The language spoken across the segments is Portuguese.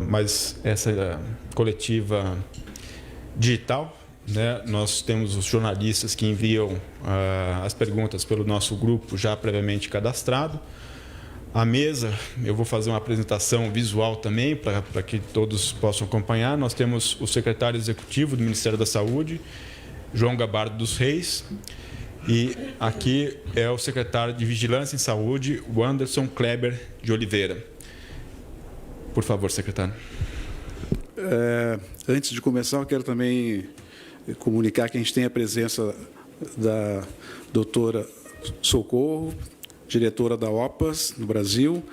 Mas essa coletiva digital, né, nós temos os jornalistas que enviam as perguntas pelo nosso grupo já previamente cadastrado. A mesa, eu vou fazer uma apresentação visual também para que todos possam acompanhar. Nós temos o secretário executivo do Ministério da Saúde, João Gabardo dos Reis, e aqui é o secretário de Vigilância em Saúde, o Anderson Kleber de Oliveira. Por favor, secretário. Antes de começar, eu quero também comunicar que a gente tem a presença da doutora Socorro, diretora da OPAS no Brasil,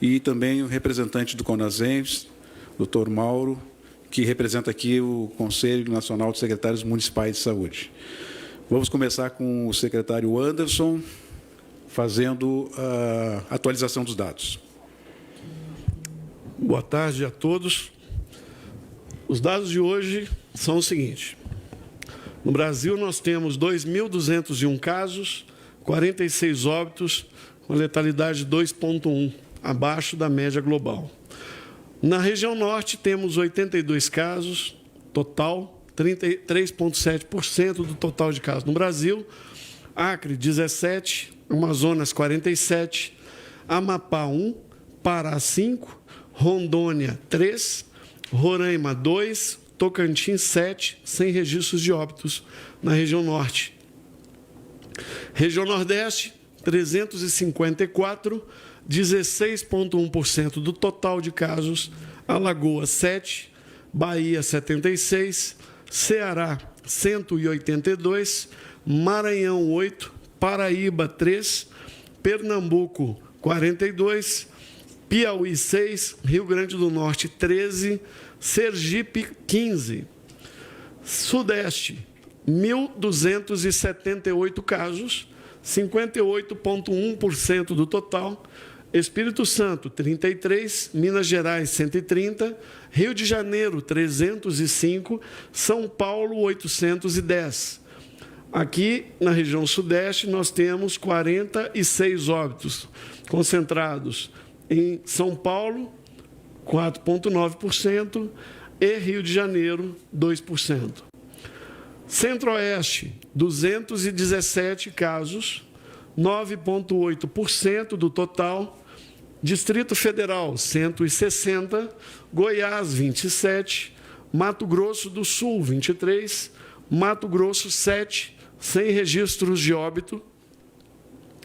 e também o representante do CONASEMS, doutor Mauro, que representa aqui o Conselho Nacional de Secretários Municipais de Saúde. Vamos começar com o secretário Anderson, fazendo a atualização dos dados. Boa tarde a todos. Os dados de hoje são os seguintes. No Brasil, nós temos 2.201 casos, 46 óbitos, com letalidade 2,1, abaixo da média global. Na região norte, temos 82 casos, total, 33,7% do total de casos no Brasil. Acre, 17, Amazonas, 47, Amapá, 1, Pará, 5, Rondônia, 3, Roraima, 2, Tocantins, 7, sem registros de óbitos na região norte. Região nordeste, 354, 16,1% do total de casos. Alagoas, 7, Bahia, 76, Ceará, 182, Maranhão, 8, Paraíba, 3, Pernambuco, 42, Piauí, 6, Rio Grande do Norte, 13, Sergipe, 15. Sudeste, 1.278 casos, 58,1% do total. Espírito Santo, 33, Minas Gerais, 130, Rio de Janeiro, 305, São Paulo, 810. Aqui, na região sudeste, nós temos 46 óbitos concentrados em São Paulo, 4,9%, e Rio de Janeiro, 2%. Centro-Oeste, 217 casos, 9,8% do total. Distrito Federal, 160, Goiás, 27, Mato Grosso do Sul, 23, Mato Grosso, 7, sem registros de óbito.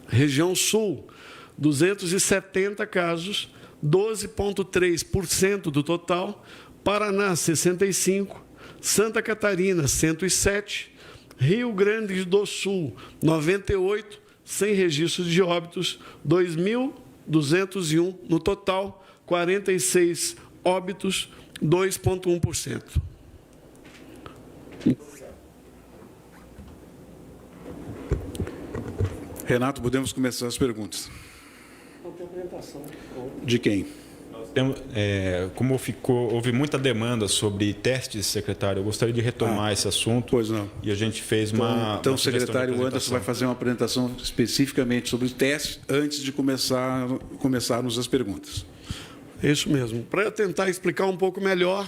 Região Sul, 270 casos, 12,3% do total. Paraná, 65, Santa Catarina, 107, Rio Grande do Sul, 98, sem registros de óbitos, 2.201 no total, 46 óbitos, 2,1%. Renato, podemos começar as perguntas. De quem? Como houve muita demanda sobre testes, secretário, eu gostaria de retomar esse assunto. Pois não. E a gente fez Então o secretário Anderson vai fazer uma apresentação especificamente sobre testes antes de começarmos as perguntas. É isso mesmo. Para tentar explicar um pouco melhor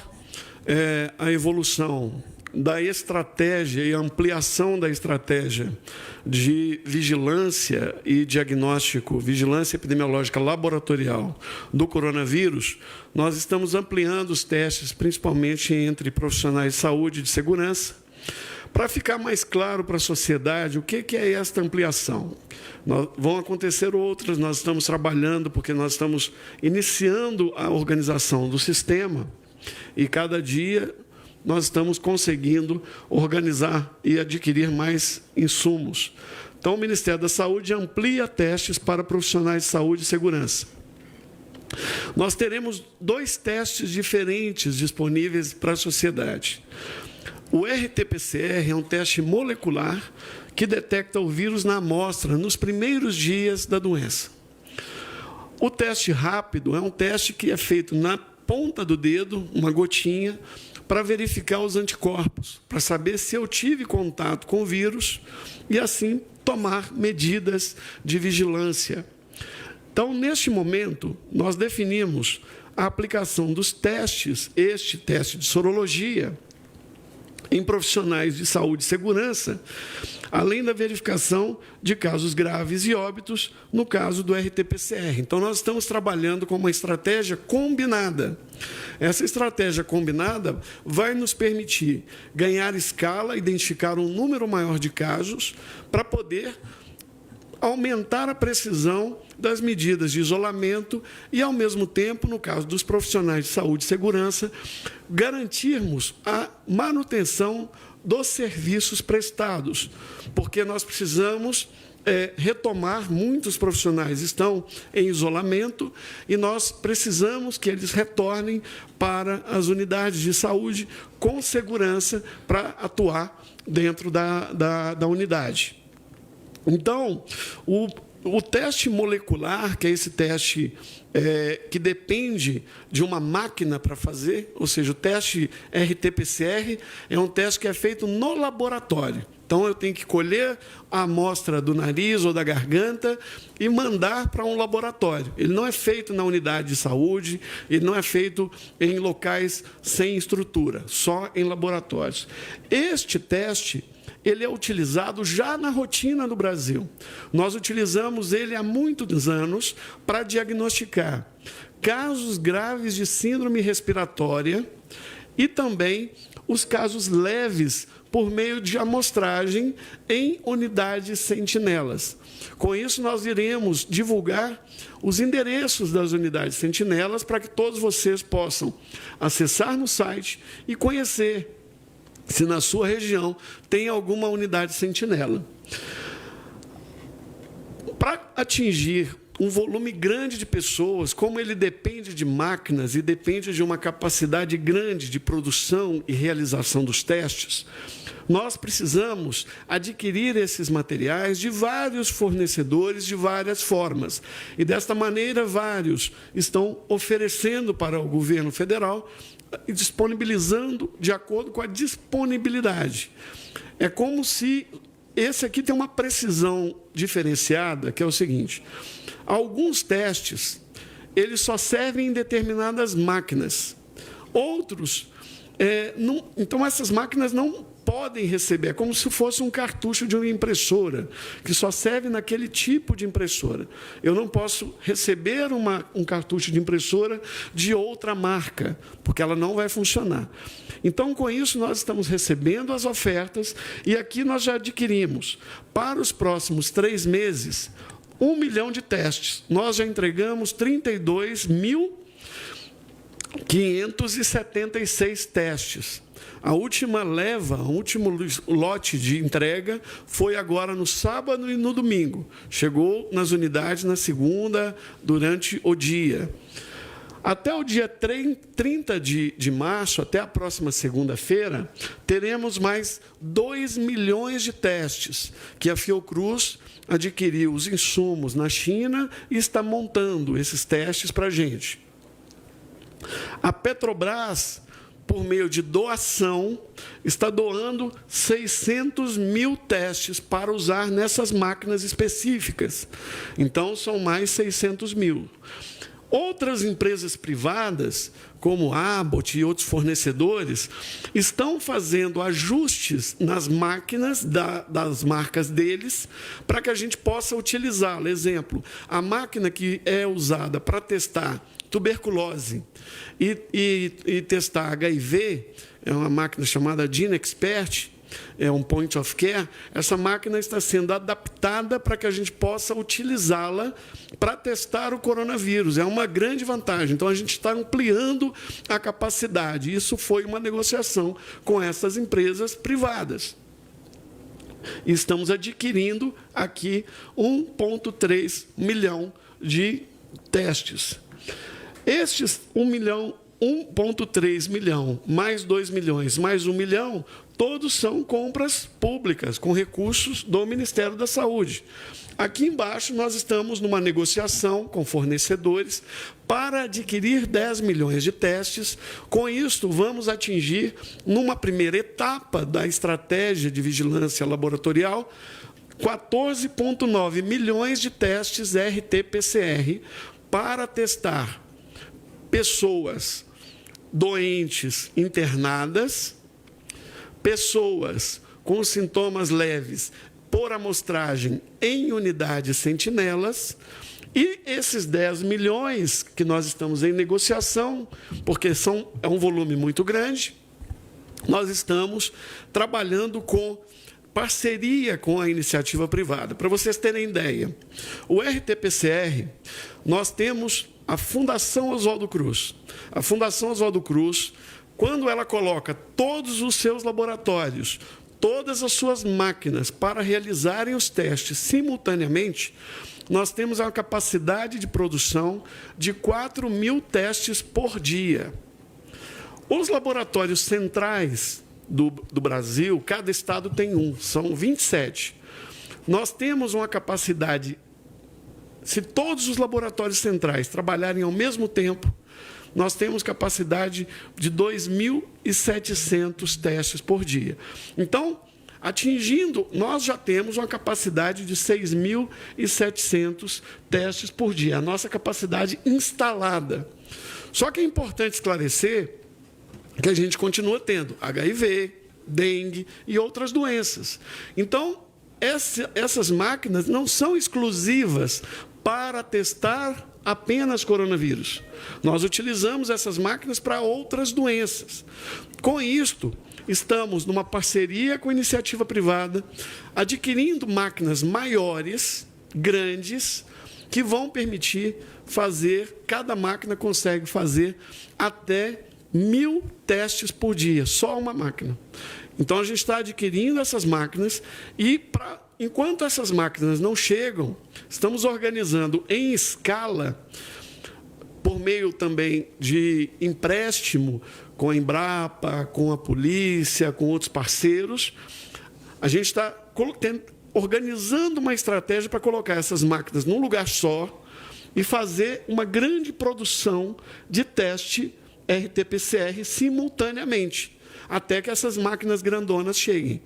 a evolução da estratégia e ampliação da estratégia de vigilância e diagnóstico, vigilância epidemiológica laboratorial do coronavírus, nós estamos ampliando os testes, principalmente entre profissionais de saúde e de segurança. Para ficar mais claro para a sociedade o que é esta ampliação. Vão acontecer outras, nós estamos trabalhando, porque nós estamos iniciando a organização do sistema e cada dia nós estamos conseguindo organizar e adquirir mais insumos. Então, o Ministério da Saúde amplia testes para profissionais de saúde e segurança. Nós teremos 2 testes diferentes disponíveis para a sociedade. O RT-PCR é um teste molecular que detecta o vírus na amostra nos primeiros dias da doença. O teste rápido é um teste que é feito na ponta do dedo, uma gotinha, para verificar os anticorpos, para saber se eu tive contato com o vírus e, assim, tomar medidas de vigilância. Então, neste momento, nós definimos a aplicação dos testes, este teste de sorologia, em profissionais de saúde e segurança, além da verificação de casos graves e óbitos, no caso do RT-PCR. Então, nós estamos trabalhando com uma estratégia combinada. Essa estratégia combinada vai nos permitir ganhar escala, identificar um número maior de casos, para poder aumentar a precisão das medidas de isolamento e, ao mesmo tempo, no caso dos profissionais de saúde e segurança, garantirmos a manutenção dos serviços prestados, porque nós precisamos retomar, muitos profissionais estão em isolamento e nós precisamos que eles retornem para as unidades de saúde com segurança para atuar dentro da unidade. Então, o teste molecular, que é esse teste que depende de uma máquina para fazer, ou seja, o teste RT-PCR é um teste que é feito no laboratório. Então, eu tenho que colher a amostra do nariz ou da garganta e mandar para um laboratório. Ele não é feito na unidade de saúde, ele não é feito em locais sem estrutura, só em laboratórios. Este teste, ele é utilizado já na rotina do Brasil. Nós utilizamos ele há muitos anos para diagnosticar casos graves de síndrome respiratória e também os casos leves por meio de amostragem em unidades sentinelas. Com isso, nós iremos divulgar os endereços das unidades sentinelas para que todos vocês possam acessar no site e conhecer se na sua região tem alguma unidade sentinela. Para atingir um volume grande de pessoas, como ele depende de máquinas e depende de uma capacidade grande de produção e realização dos testes, nós precisamos adquirir esses materiais de vários fornecedores de várias formas. E, desta maneira, vários estão oferecendo para o governo federal e disponibilizando de acordo com a disponibilidade. É como se esse aqui tem uma precisão diferenciada, que é o seguinte: alguns testes, eles só servem em determinadas máquinas. Outros, então essas máquinas não podem receber, é como se fosse um cartucho de uma impressora, que só serve naquele tipo de impressora. Eu não posso receber um cartucho de impressora de outra marca, porque ela não vai funcionar. Então, com isso, nós estamos recebendo as ofertas e aqui nós já adquirimos, para os próximos 3 meses, 1 milhão de testes. Nós já entregamos 32.576 testes. A última leva, o último lote de entrega foi agora no sábado e no domingo. Chegou nas unidades na segunda, durante o dia. Até o dia 30 de março, até a próxima segunda-feira, teremos mais 2 milhões de testes que a Fiocruz adquiriu os insumos na China e está montando esses testes para a gente. A Petrobras, por meio de doação, está doando 600 mil testes para usar nessas máquinas específicas. Então, são mais 600 mil. Outras empresas privadas, como a Abbott e outros fornecedores, estão fazendo ajustes nas máquinas das marcas deles para que a gente possa utilizá-la. Exemplo, a máquina que é usada para testar tuberculose e testar HIV, é uma máquina chamada GeneXpert, é um point of care. Essa máquina está sendo adaptada para que a gente possa utilizá-la para testar o coronavírus. É uma grande vantagem. Então, a gente está ampliando a capacidade. Isso foi uma negociação com essas empresas privadas. E estamos adquirindo aqui 1,3 milhão de testes. Estes 1,3 milhão, mais 2 milhões, mais 1 milhão, todos são compras públicas, com recursos do Ministério da Saúde. Aqui embaixo, nós estamos numa negociação com fornecedores para adquirir 10 milhões de testes. Com isto, vamos atingir, numa primeira etapa da estratégia de vigilância laboratorial, 14,9 milhões de testes RT-PCR para testar pessoas doentes internadas, pessoas com sintomas leves por amostragem em unidades sentinelas, e esses 10 milhões que nós estamos em negociação, porque é um volume muito grande, nós estamos trabalhando com parceria com a iniciativa privada. Para vocês terem ideia, o RT-PCR, nós temos a Fundação Oswaldo Cruz. A Fundação Oswaldo Cruz, quando ela coloca todos os seus laboratórios, todas as suas máquinas para realizarem os testes simultaneamente, nós temos uma capacidade de produção de 4.000 testes por dia. Os laboratórios centrais do Brasil, cada estado tem um, são 27. Nós temos uma capacidade, se todos os laboratórios centrais trabalharem ao mesmo tempo, nós temos capacidade de 2.700 testes por dia. Então, nós já temos uma capacidade de 6.700 testes por dia, a nossa capacidade instalada. Só que é importante esclarecer que a gente continua tendo HIV, dengue e outras doenças. Então, essas máquinas não são exclusivas para testar apenas coronavírus. Nós utilizamos essas máquinas para outras doenças. Com isto, estamos numa parceria com a iniciativa privada, adquirindo máquinas maiores, grandes, que vão permitir cada máquina consegue fazer até 1.000 testes por dia, só uma máquina. Então, a gente está adquirindo essas máquinas e, enquanto essas máquinas não chegam, estamos organizando em escala, por meio também de empréstimo com a Embrapa, com a polícia, com outros parceiros, a gente está organizando uma estratégia para colocar essas máquinas num lugar só e fazer uma grande produção de teste RT-PCR simultaneamente, até que essas máquinas grandonas cheguem.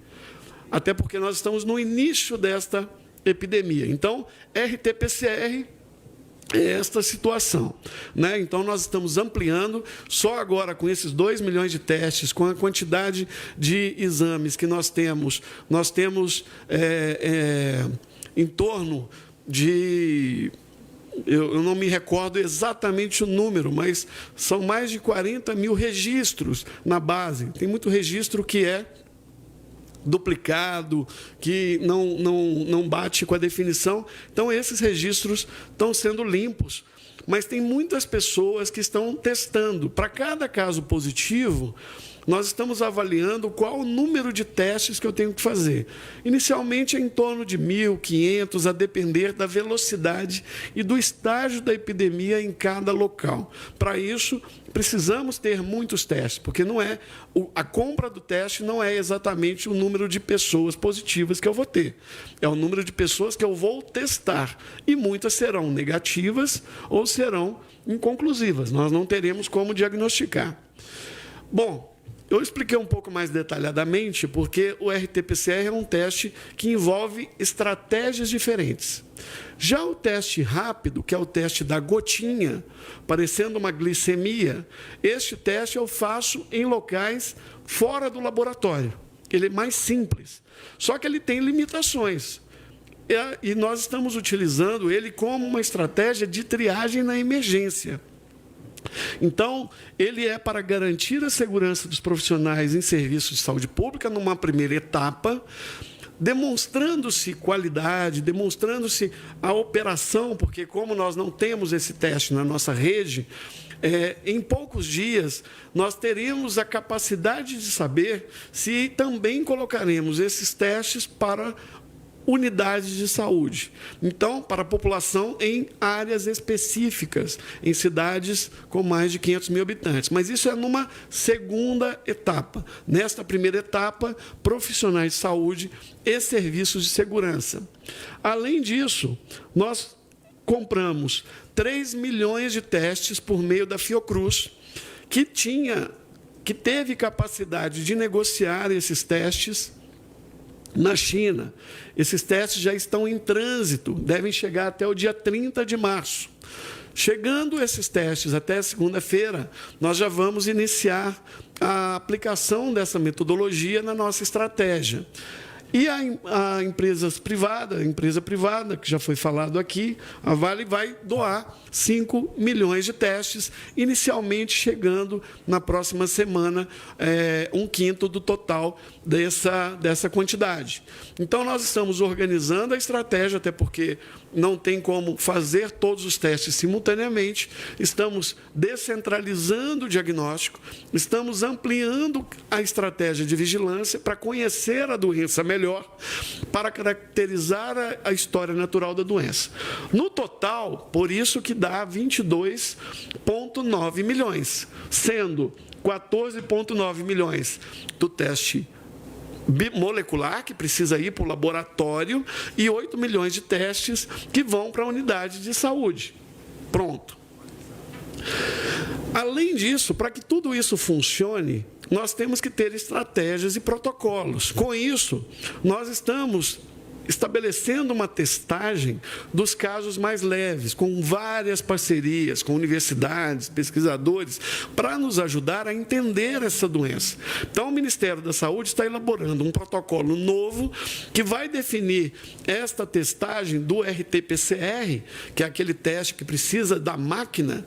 Até porque nós estamos no início desta epidemia. Então, RT-PCR é esta situação, né? Então, nós estamos ampliando, só agora com esses 2 milhões de testes, com a quantidade de exames que nós temos em torno de... Eu não me recordo exatamente o número, mas são mais de 40.000 registros na base. Tem muito registro que é duplicado, que não bate com a definição. Então, esses registros estão sendo limpos. Mas tem muitas pessoas que estão testando. Para cada caso positivo, nós estamos avaliando qual o número de testes que eu tenho que fazer. Inicialmente, é em torno de 1.500, a depender da velocidade e do estágio da epidemia em cada local. Para isso, precisamos ter muitos testes, porque a compra do teste não é exatamente o número de pessoas positivas que eu vou ter. É o número de pessoas que eu vou testar. E muitas serão negativas ou serão inconclusivas. Nós não teremos como diagnosticar. Bom, eu expliquei um pouco mais detalhadamente porque o RT-PCR é um teste que envolve estratégias diferentes. Já o teste rápido, que é o teste da gotinha, parecendo uma glicemia, este teste eu faço em locais fora do laboratório. Ele é mais simples, só que ele tem limitações. E nós estamos utilizando ele como uma estratégia de triagem na emergência. Então, ele é para garantir a segurança dos profissionais em serviços de saúde pública numa primeira etapa, demonstrando-se qualidade, demonstrando-se a operação, porque como nós não temos esse teste na nossa rede, em poucos dias nós teremos a capacidade de saber se também colocaremos esses testes para unidades de saúde. Então, para a população em áreas específicas, em cidades com mais de 500.000 habitantes. Mas isso é numa segunda etapa. Nesta primeira etapa, profissionais de saúde e serviços de segurança. Além disso, nós compramos 3 milhões de testes por meio da Fiocruz, que teve capacidade de negociar esses testes na China. Esses testes já estão em trânsito, devem chegar até o dia 30 de março. chegando esses testes até segunda-feira, nós já vamos iniciar a aplicação dessa metodologia na nossa estratégia. E a empresa privada, que já foi falado aqui, a Vale vai doar 5 milhões de testes, inicialmente chegando na próxima semana 1/5 do total dessa quantidade. Então, nós estamos organizando a estratégia, até porque não tem como fazer todos os testes simultaneamente, estamos descentralizando o diagnóstico, estamos ampliando a estratégia de vigilância para conhecer a doença melhor, para caracterizar a história natural da doença. No total, por isso que dá 22,9 milhões, sendo 14,9 milhões do teste molecular, que precisa ir para o laboratório, e 8 milhões de testes que vão para a unidade de saúde. Pronto. Além disso, para que tudo isso funcione, nós temos que ter estratégias e protocolos. Com isso, nós estamos estabelecendo uma testagem dos casos mais leves, com várias parcerias, com universidades, pesquisadores, para nos ajudar a entender essa doença. Então, o Ministério da Saúde está elaborando um protocolo novo que vai definir esta testagem do RT-PCR, que é aquele teste que precisa da máquina,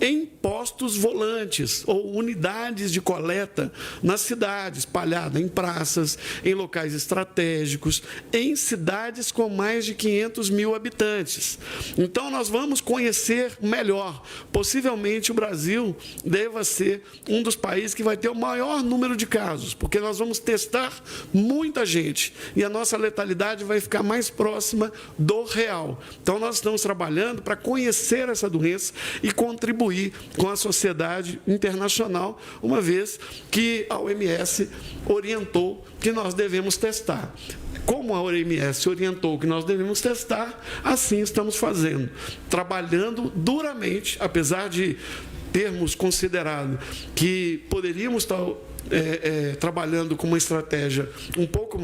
em postos volantes ou unidades de coleta nas cidades, espalhada em praças, em locais estratégicos, em cidades com mais de 500 mil habitantes. Então, nós vamos conhecer melhor. Possivelmente, o Brasil deva ser um dos países que vai ter o maior número de casos, porque nós vamos testar muita gente e a nossa letalidade vai ficar mais próxima do real. Então, nós estamos trabalhando para conhecer essa doença e contribuir com a sociedade internacional, uma vez que a OMS orientou que nós devemos testar. Como a OMS orientou que nós devemos testar, assim estamos fazendo, trabalhando duramente, apesar de termos considerado que poderíamos estar trabalhando com uma estratégia um pouco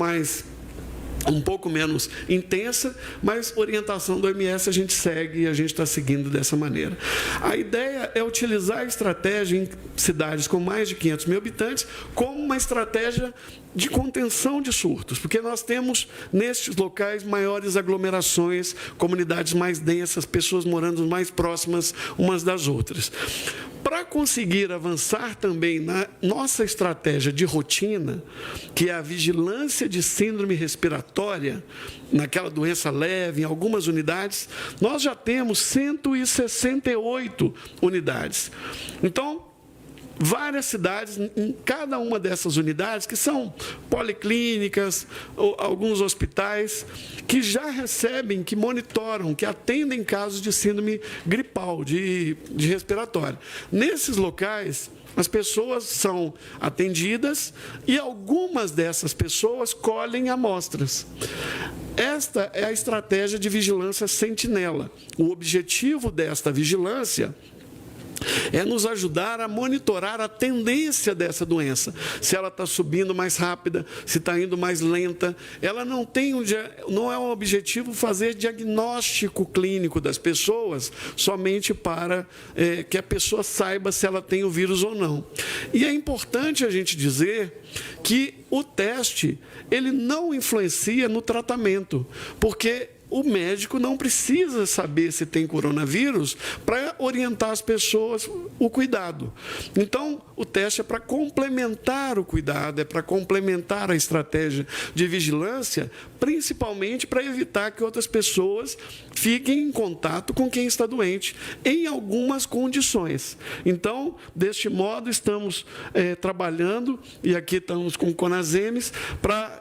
menos intensa, mas orientação do OMS a gente segue e a gente está seguindo dessa maneira. A ideia é utilizar a estratégia em cidades com mais de 500 mil habitantes como uma estratégia de contenção de surtos, porque nós temos nestes locais maiores aglomerações, comunidades mais densas, pessoas morando mais próximas umas das outras. Para conseguir avançar também na nossa estratégia de rotina, que é a vigilância de síndrome respiratória, naquela doença leve, em algumas unidades, nós já temos 168 unidades. Então, várias cidades, em cada uma dessas unidades, que são policlínicas, ou alguns hospitais, que já recebem, que monitoram, que atendem casos de síndrome gripal, de respiratória. Nesses locais, as pessoas são atendidas e algumas dessas pessoas colhem amostras. Esta é a estratégia de vigilância sentinela. O objetivo desta vigilância é nos ajudar a monitorar a tendência dessa doença. Se ela está subindo mais rápida, se está indo mais lenta. Ela não é um objetivo fazer diagnóstico clínico das pessoas somente para que a pessoa saiba se ela tem o vírus ou não. E é importante a gente dizer que o teste ele não influencia no tratamento, porque o médico não precisa saber se tem coronavírus para orientar as pessoas o cuidado. Então, o teste é para complementar o cuidado, é para complementar a estratégia de vigilância, principalmente para evitar que outras pessoas fiquem em contato com quem está doente, em algumas condições. Então, deste modo, estamos trabalhando, e aqui estamos com o CONASEMES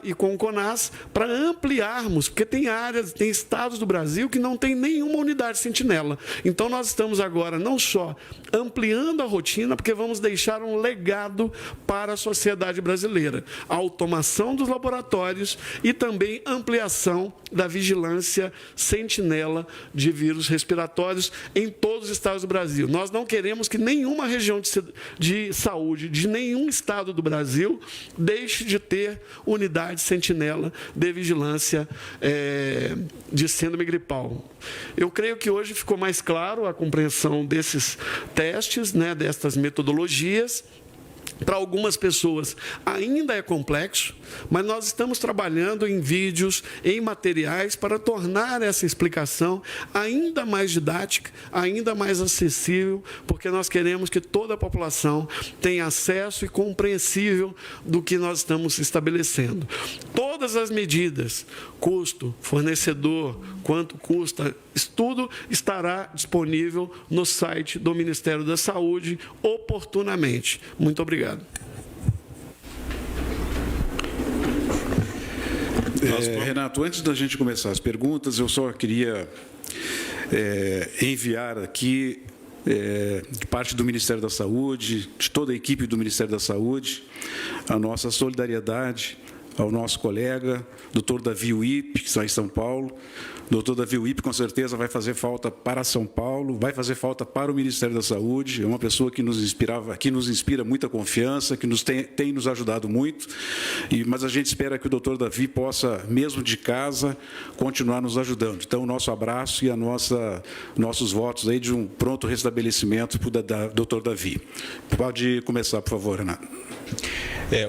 e com o CONAS, para ampliarmos, porque tem áreas, tem estados do Brasil que não tem nenhuma unidade sentinela. Então, nós estamos agora não só ampliando a rotina, porque vamos deixar um legado para a sociedade brasileira. A automação dos laboratórios e também ampliação da vigilância sentinela de vírus respiratórios em todos os estados do Brasil. Nós não queremos que nenhuma região de saúde de nenhum estado do Brasil deixe de ter unidade sentinela de vigilância de síndrome gripal. Eu creio que hoje ficou mais claro a compreensão desses testes, né, destas metodologias. Para algumas pessoas ainda é complexo, mas nós estamos trabalhando em vídeos, em materiais, para tornar essa explicação ainda mais didática, ainda mais acessível, porque nós queremos que toda a população tenha acesso e compreensível do que nós estamos estabelecendo. Todas as medidas, custo, fornecedor, quanto custa, isso tudo estará disponível no site do Ministério da Saúde oportunamente. Muito obrigado. Renato, antes da gente começar as perguntas, eu só queria enviar aqui, de parte do Ministério da Saúde, de toda a equipe do Ministério da Saúde, a nossa solidariedade ao nosso colega, doutor Davi Uip, que está em São Paulo. Doutor Davi Uip, com certeza, vai fazer falta para São Paulo, vai fazer falta para o Ministério da Saúde. É uma pessoa que nos inspira muita confiança, que tem nos ajudado muito. Mas a gente espera que o doutor Davi possa, mesmo de casa, continuar nos ajudando. Então, o nosso abraço e nossos votos aí de um pronto restabelecimento para o doutor Davi. Pode começar, por favor, Renato.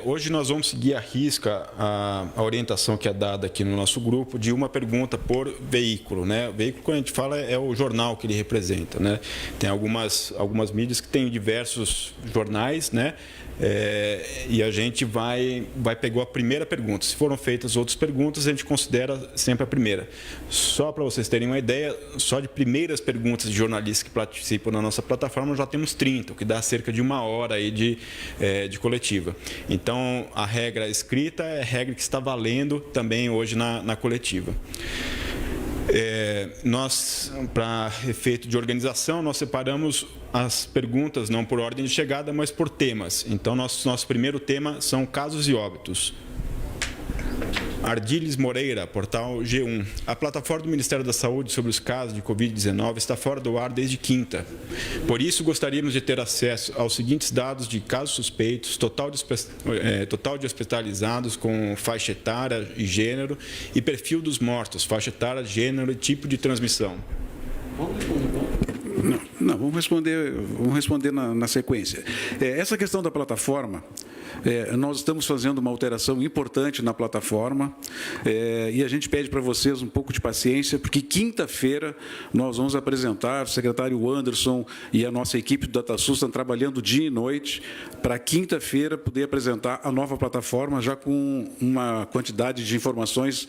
Hoje nós vamos seguir à risca a orientação que é dada aqui no nosso grupo de uma pergunta por veículo, né? O veículo, quando a gente fala, é o jornal que ele representa, né? Tem algumas mídias que têm diversos jornais, né? E a gente vai pegar a primeira pergunta. Se foram feitas outras perguntas, a gente considera sempre a primeira. Só para vocês terem uma ideia, só de primeiras perguntas de jornalistas que participam na nossa plataforma, já temos 30, o que dá cerca de 1 hora aí de coletiva. Então, a regra escrita é a regra que está valendo também hoje na coletiva. Nós, para efeito de organização, nós separamos as perguntas não por ordem de chegada, mas por temas. Então, nosso primeiro tema são casos e óbitos. Ardiles Moreira, portal G1. A plataforma do Ministério da Saúde sobre os casos de Covid-19 está fora do ar desde quinta. Por isso, gostaríamos de ter acesso aos seguintes dados de casos suspeitos, total de hospitalizados com faixa etária e gênero e perfil dos mortos, faixa etária, gênero e tipo de transmissão. Não, vamos responder na sequência. Essa questão da plataforma, nós estamos fazendo uma alteração importante na plataforma e a gente pede para vocês um pouco de paciência, porque quinta-feira nós vamos apresentar, o secretário Anderson e a nossa equipe do DataSUS estão trabalhando dia e noite para quinta-feira poder apresentar a nova plataforma já com uma quantidade de informações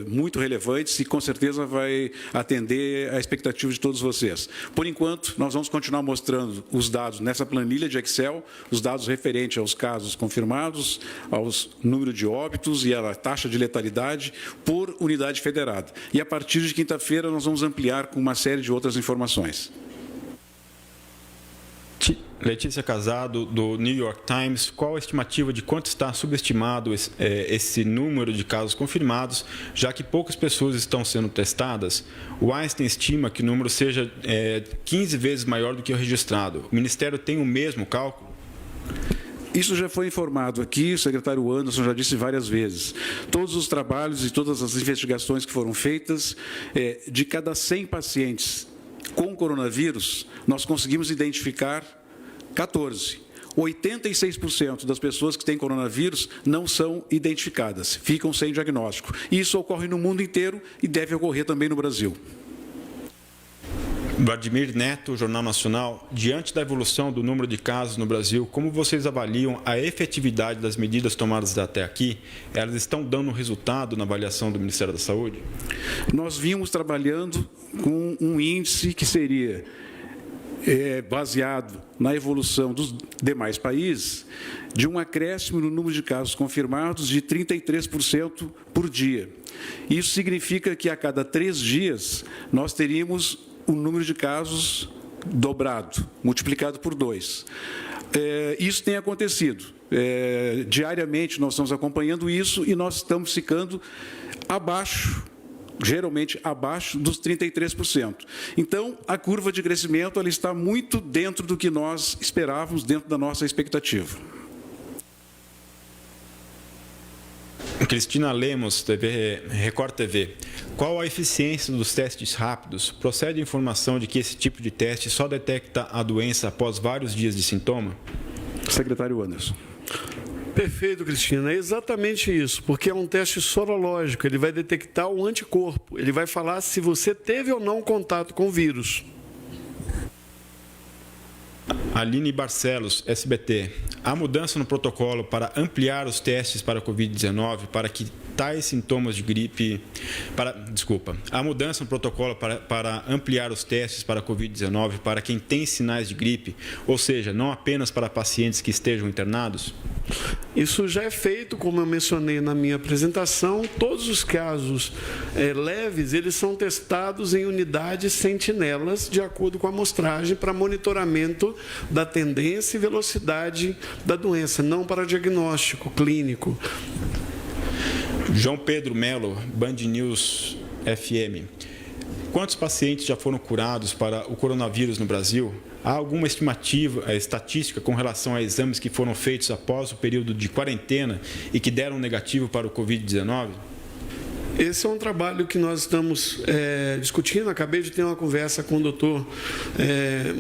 muito relevantes e com certeza vai atender a expectativa de todos vocês. Por enquanto, nós vamos continuar mostrando os dados nessa planilha de Excel, os dados referentes aos casos confirmados, aos número de óbitos e à taxa de letalidade por unidade federada. E a partir de quinta-feira nós vamos ampliar com uma série de outras informações. Letícia Casado, do New York Times. Qual a estimativa de quanto está subestimado esse número de casos confirmados, já que poucas pessoas estão sendo testadas? O Einstein estima que o número seja 15 vezes maior do que o registrado. O Ministério tem o mesmo cálculo? Isso já foi informado aqui, o secretário Anderson já disse várias vezes. Todos os trabalhos e todas as investigações que foram feitas, de cada 100 pacientes com coronavírus, nós conseguimos identificar 14. 86% das pessoas que têm coronavírus não são identificadas, ficam sem diagnóstico. E isso ocorre no mundo inteiro e deve ocorrer também no Brasil. Vladimir Neto, Jornal Nacional. Diante da evolução do número de casos no Brasil, como vocês avaliam a efetividade das medidas tomadas até aqui? Elas estão dando resultado na avaliação do Ministério da Saúde? Nós vimos trabalhando com um índice que seria baseado na evolução dos demais países, de um acréscimo no número de casos confirmados de 33% por dia. Isso significa que a cada 3 dias nós teríamos o número de casos dobrado, multiplicado por 2. Isso tem acontecido. Diariamente nós estamos acompanhando isso e nós estamos ficando abaixo, geralmente abaixo dos 33%. Então, a curva de crescimento ela está muito dentro do que nós esperávamos, dentro da nossa expectativa. Cristina Lemos, Record TV. Qual a eficiência dos testes rápidos? Procede a informação de que esse tipo de teste só detecta a doença após vários dias de sintoma? Secretário Anderson. Perfeito, Cristina. É exatamente isso, porque é um teste sorológico. Ele vai detectar o anticorpo. Ele vai falar se você teve ou não contato com o vírus. Aline Barcelos, SBT. Há mudança no protocolo para ampliar os testes para a Covid-19 para que tais sintomas de gripe... Há mudança no protocolo para ampliar os testes para a Covid-19 para quem tem sinais de gripe, ou seja, não apenas para pacientes que estejam internados? Isso já é feito, como eu mencionei na minha apresentação. Todos os casos leves, eles são testados em unidades sentinelas, de acordo com a amostragem, para monitoramento da tendência e velocidade da doença, não para diagnóstico clínico. João Pedro Melo, Band News FM. Quantos pacientes já foram curados para o coronavírus no Brasil? Há alguma estatística com relação a exames que foram feitos após o período de quarentena e que deram negativo para o Covid-19? Esse é um trabalho que nós estamos discutindo. Acabei de ter uma conversa com o doutor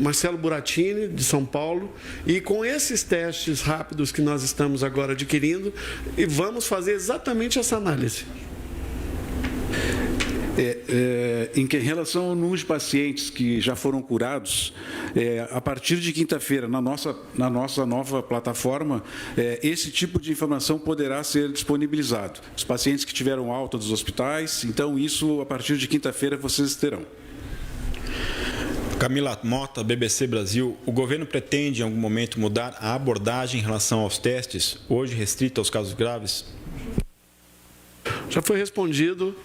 Marcelo Buratini, de São Paulo, e com esses testes rápidos que nós estamos agora adquirindo, e vamos fazer exatamente essa análise. Em relação ao número de pacientes que já foram curados, a partir de quinta-feira, na nossa nova plataforma, esse tipo de informação poderá ser disponibilizado. Os pacientes que tiveram alta dos hospitais, então isso, a partir de quinta-feira, vocês terão. Camila Mota, BBC Brasil. O governo pretende, em algum momento, mudar a abordagem em relação aos testes, hoje restrita aos casos graves? Já foi respondido.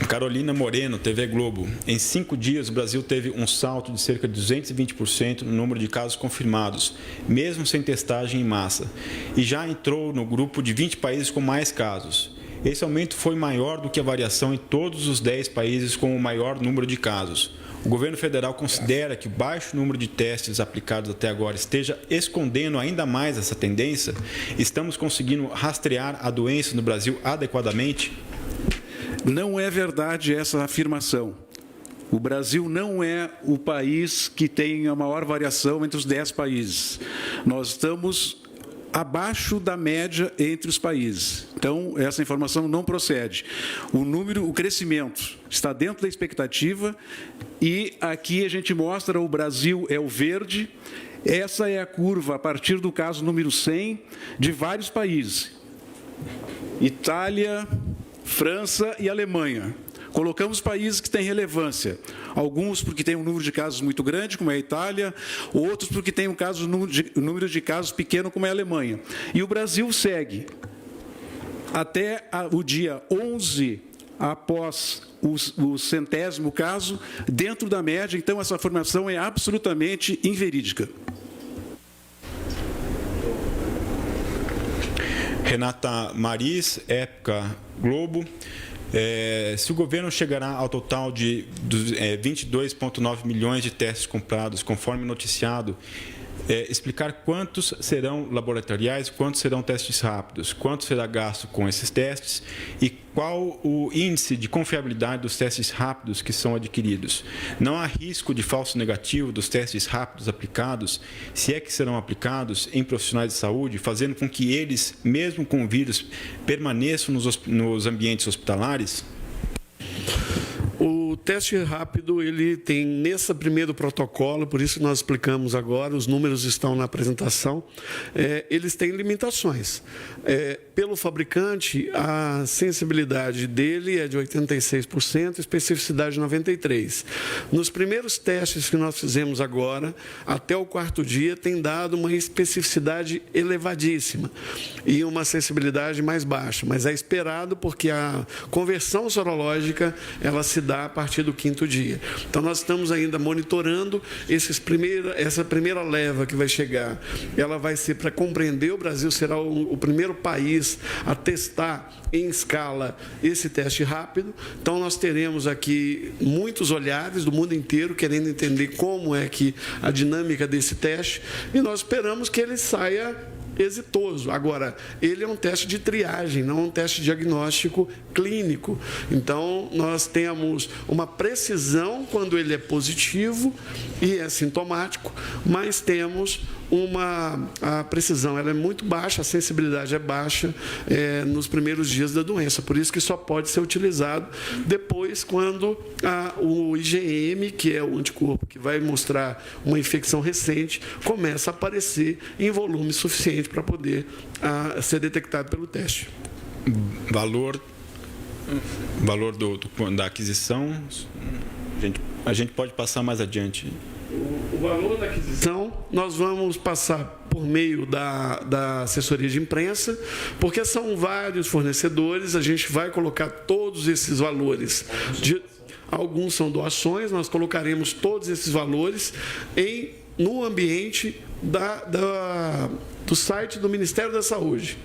Carolina Moreno, TV Globo. Em 5 dias, o Brasil teve um salto de cerca de 220% no número de casos confirmados, mesmo sem testagem em massa, e já entrou no grupo de 20 países com mais casos. Esse aumento foi maior do que a variação em todos os 10 países com o maior número de casos. O governo federal considera que o baixo número de testes aplicados até agora esteja escondendo ainda mais essa tendência? Estamos conseguindo rastrear a doença no Brasil adequadamente? Não é verdade essa afirmação. O Brasil não é o país que tem a maior variação entre os 10 países. Nós estamos abaixo da média entre os países. Então, essa informação não procede. O crescimento está dentro da expectativa e aqui a gente mostra o Brasil é o verde. Essa é a curva a partir do caso número 100 de vários países. Itália, França e Alemanha. Colocamos países que têm relevância. Alguns porque tem um número de casos muito grande, como é a Itália, outros porque tem um número de casos pequeno, como é a Alemanha. E o Brasil segue. Até o dia 11, após o 100º caso, dentro da média. Então, essa afirmação é absolutamente inverídica. Renata Maris, Época Globo. Se o governo chegará ao total de 22,9 milhões de testes comprados, conforme noticiado, explicar quantos serão laboratoriais, quantos serão testes rápidos, quanto será gasto com esses testes e qual o índice de confiabilidade dos testes rápidos que são adquiridos. Não há risco de falso negativo dos testes rápidos aplicados, se é que serão aplicados em profissionais de saúde, fazendo com que eles, mesmo com o vírus, permaneçam nos ambientes hospitalares? O teste rápido, ele tem nesse primeiro protocolo, por isso nós explicamos agora, os números estão na apresentação, eles têm limitações. Pelo fabricante, a sensibilidade dele é de 86%, especificidade de 93%. Nos primeiros testes que nós fizemos agora, até o 4º dia, tem dado uma especificidade elevadíssima e uma sensibilidade mais baixa, mas é esperado porque a conversão sorológica, ela se dá a partir do 5º dia. Então, nós estamos ainda monitorando essa primeira leva que vai chegar. Ela vai ser para compreender, o Brasil será o primeiro país a testar em escala esse teste rápido. Então, nós teremos aqui muitos olhares do mundo inteiro querendo entender como é que a dinâmica desse teste e nós esperamos que ele saia exitoso. Agora, ele é um teste de triagem, não um teste diagnóstico clínico. Então, nós temos uma precisão quando ele é positivo e é sintomático, mas temos a precisão ela é muito baixa, a sensibilidade é baixa nos primeiros dias da doença. Por isso que só pode ser utilizado depois, quando o IgM, que é o anticorpo que vai mostrar uma infecção recente, começa a aparecer em volume suficiente para poder ser detectado pelo teste. Valor da aquisição, a gente pode passar mais adiante. O valor da aquisição, nós vamos passar por meio da assessoria de imprensa, porque são vários fornecedores, a gente vai colocar todos esses valores. Alguns são doações, nós colocaremos todos esses valores no ambiente do site do Ministério da Saúde.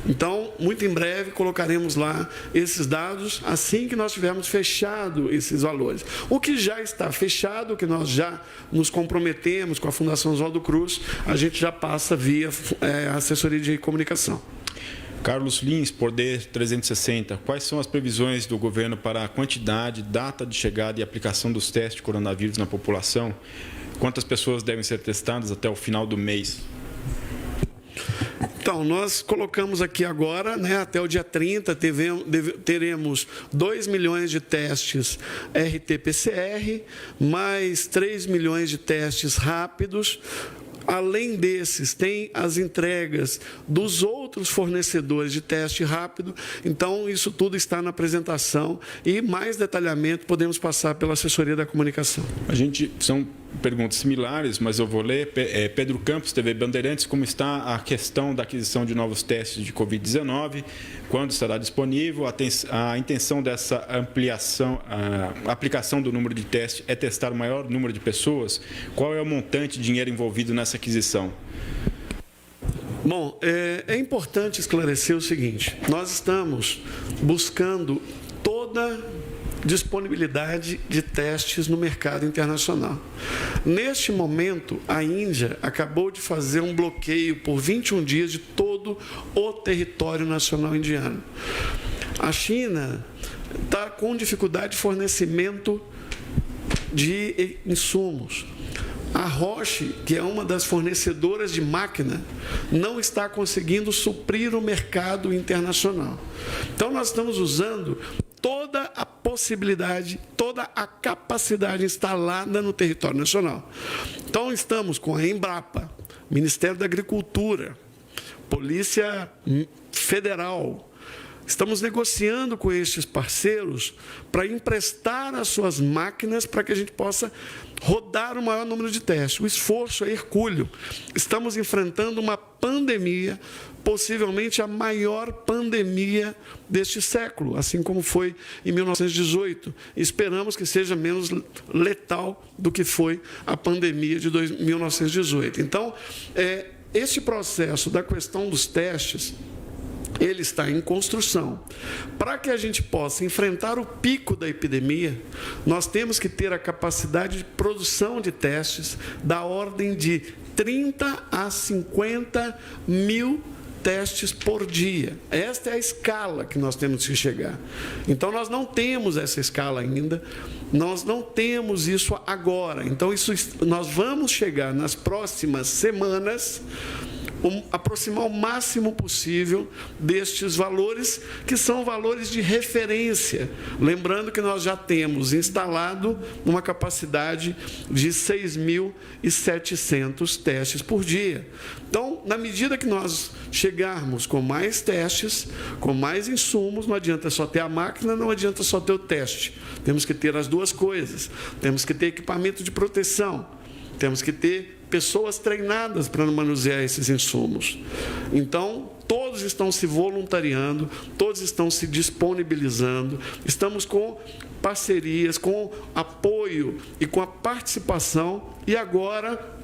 Então, muito em breve, colocaremos lá esses dados, assim que nós tivermos fechado esses valores. O que já está fechado, que nós já nos comprometemos com a Fundação Oswaldo Cruz, a gente já passa via assessoria de comunicação. Carlos Lins, Poder 360. Quais são as previsões do governo para a quantidade, data de chegada e aplicação dos testes de coronavírus na população? Quantas pessoas devem ser testadas até o final do mês? Então, nós colocamos aqui agora, até o dia 30, teremos 2 milhões de testes RT-PCR, mais 3 milhões de testes rápidos. Além desses, tem as entregas dos outros fornecedores de teste rápido. Então, isso tudo está na apresentação e mais detalhamento podemos passar pela assessoria da comunicação. São perguntas similares, mas eu vou ler. Pedro Campos, TV Bandeirantes, como está a questão da aquisição de novos testes de Covid-19? Quando estará disponível? A intenção dessa ampliação, a aplicação do número de testes é testar o maior número de pessoas? Qual é o montante de dinheiro envolvido nessa aquisição? Bom, é importante esclarecer o seguinte: nós estamos buscando toda disponibilidade de testes no mercado internacional. Neste momento, a Índia acabou de fazer um bloqueio por 21 dias de todo o território nacional indiano. A China está com dificuldade de fornecimento de insumos. A Roche, que é uma das fornecedoras de máquina, não está conseguindo suprir o mercado internacional. Então, nós estamos usando toda a possibilidade, toda a capacidade instalada no território nacional. Então, estamos com a Embrapa, Ministério da Agricultura, Polícia Federal. Estamos negociando com estes parceiros para emprestar as suas máquinas para que a gente possa rodar o maior número de testes. O esforço é hercúleo. Estamos enfrentando uma pandemia, possivelmente a maior pandemia deste século, assim como foi em 1918. Esperamos que seja menos letal do que foi a pandemia de 1918. Então, este processo da questão dos testes, ele está em construção. Para que a gente possa enfrentar o pico da epidemia, nós temos que ter a capacidade de produção de testes da ordem de 30 a 50 mil testes por dia. Esta é a escala que nós temos que chegar. Então, nós não temos essa escala ainda, nós não temos isso agora. Então, nós vamos chegar nas próximas semanas, aproximar o máximo possível destes valores, que são valores de referência. Lembrando que nós já temos instalado uma capacidade de 6.700 testes por dia. Então, na medida que nós chegarmos com mais testes, com mais insumos, não adianta só ter a máquina, não adianta só ter o teste. Temos que ter as duas coisas. Temos que ter equipamento de proteção. Temos que ter pessoas treinadas para manusear esses insumos. Então, todos estão se voluntariando, todos estão se disponibilizando, estamos com parcerias, com apoio e com a participação, e agora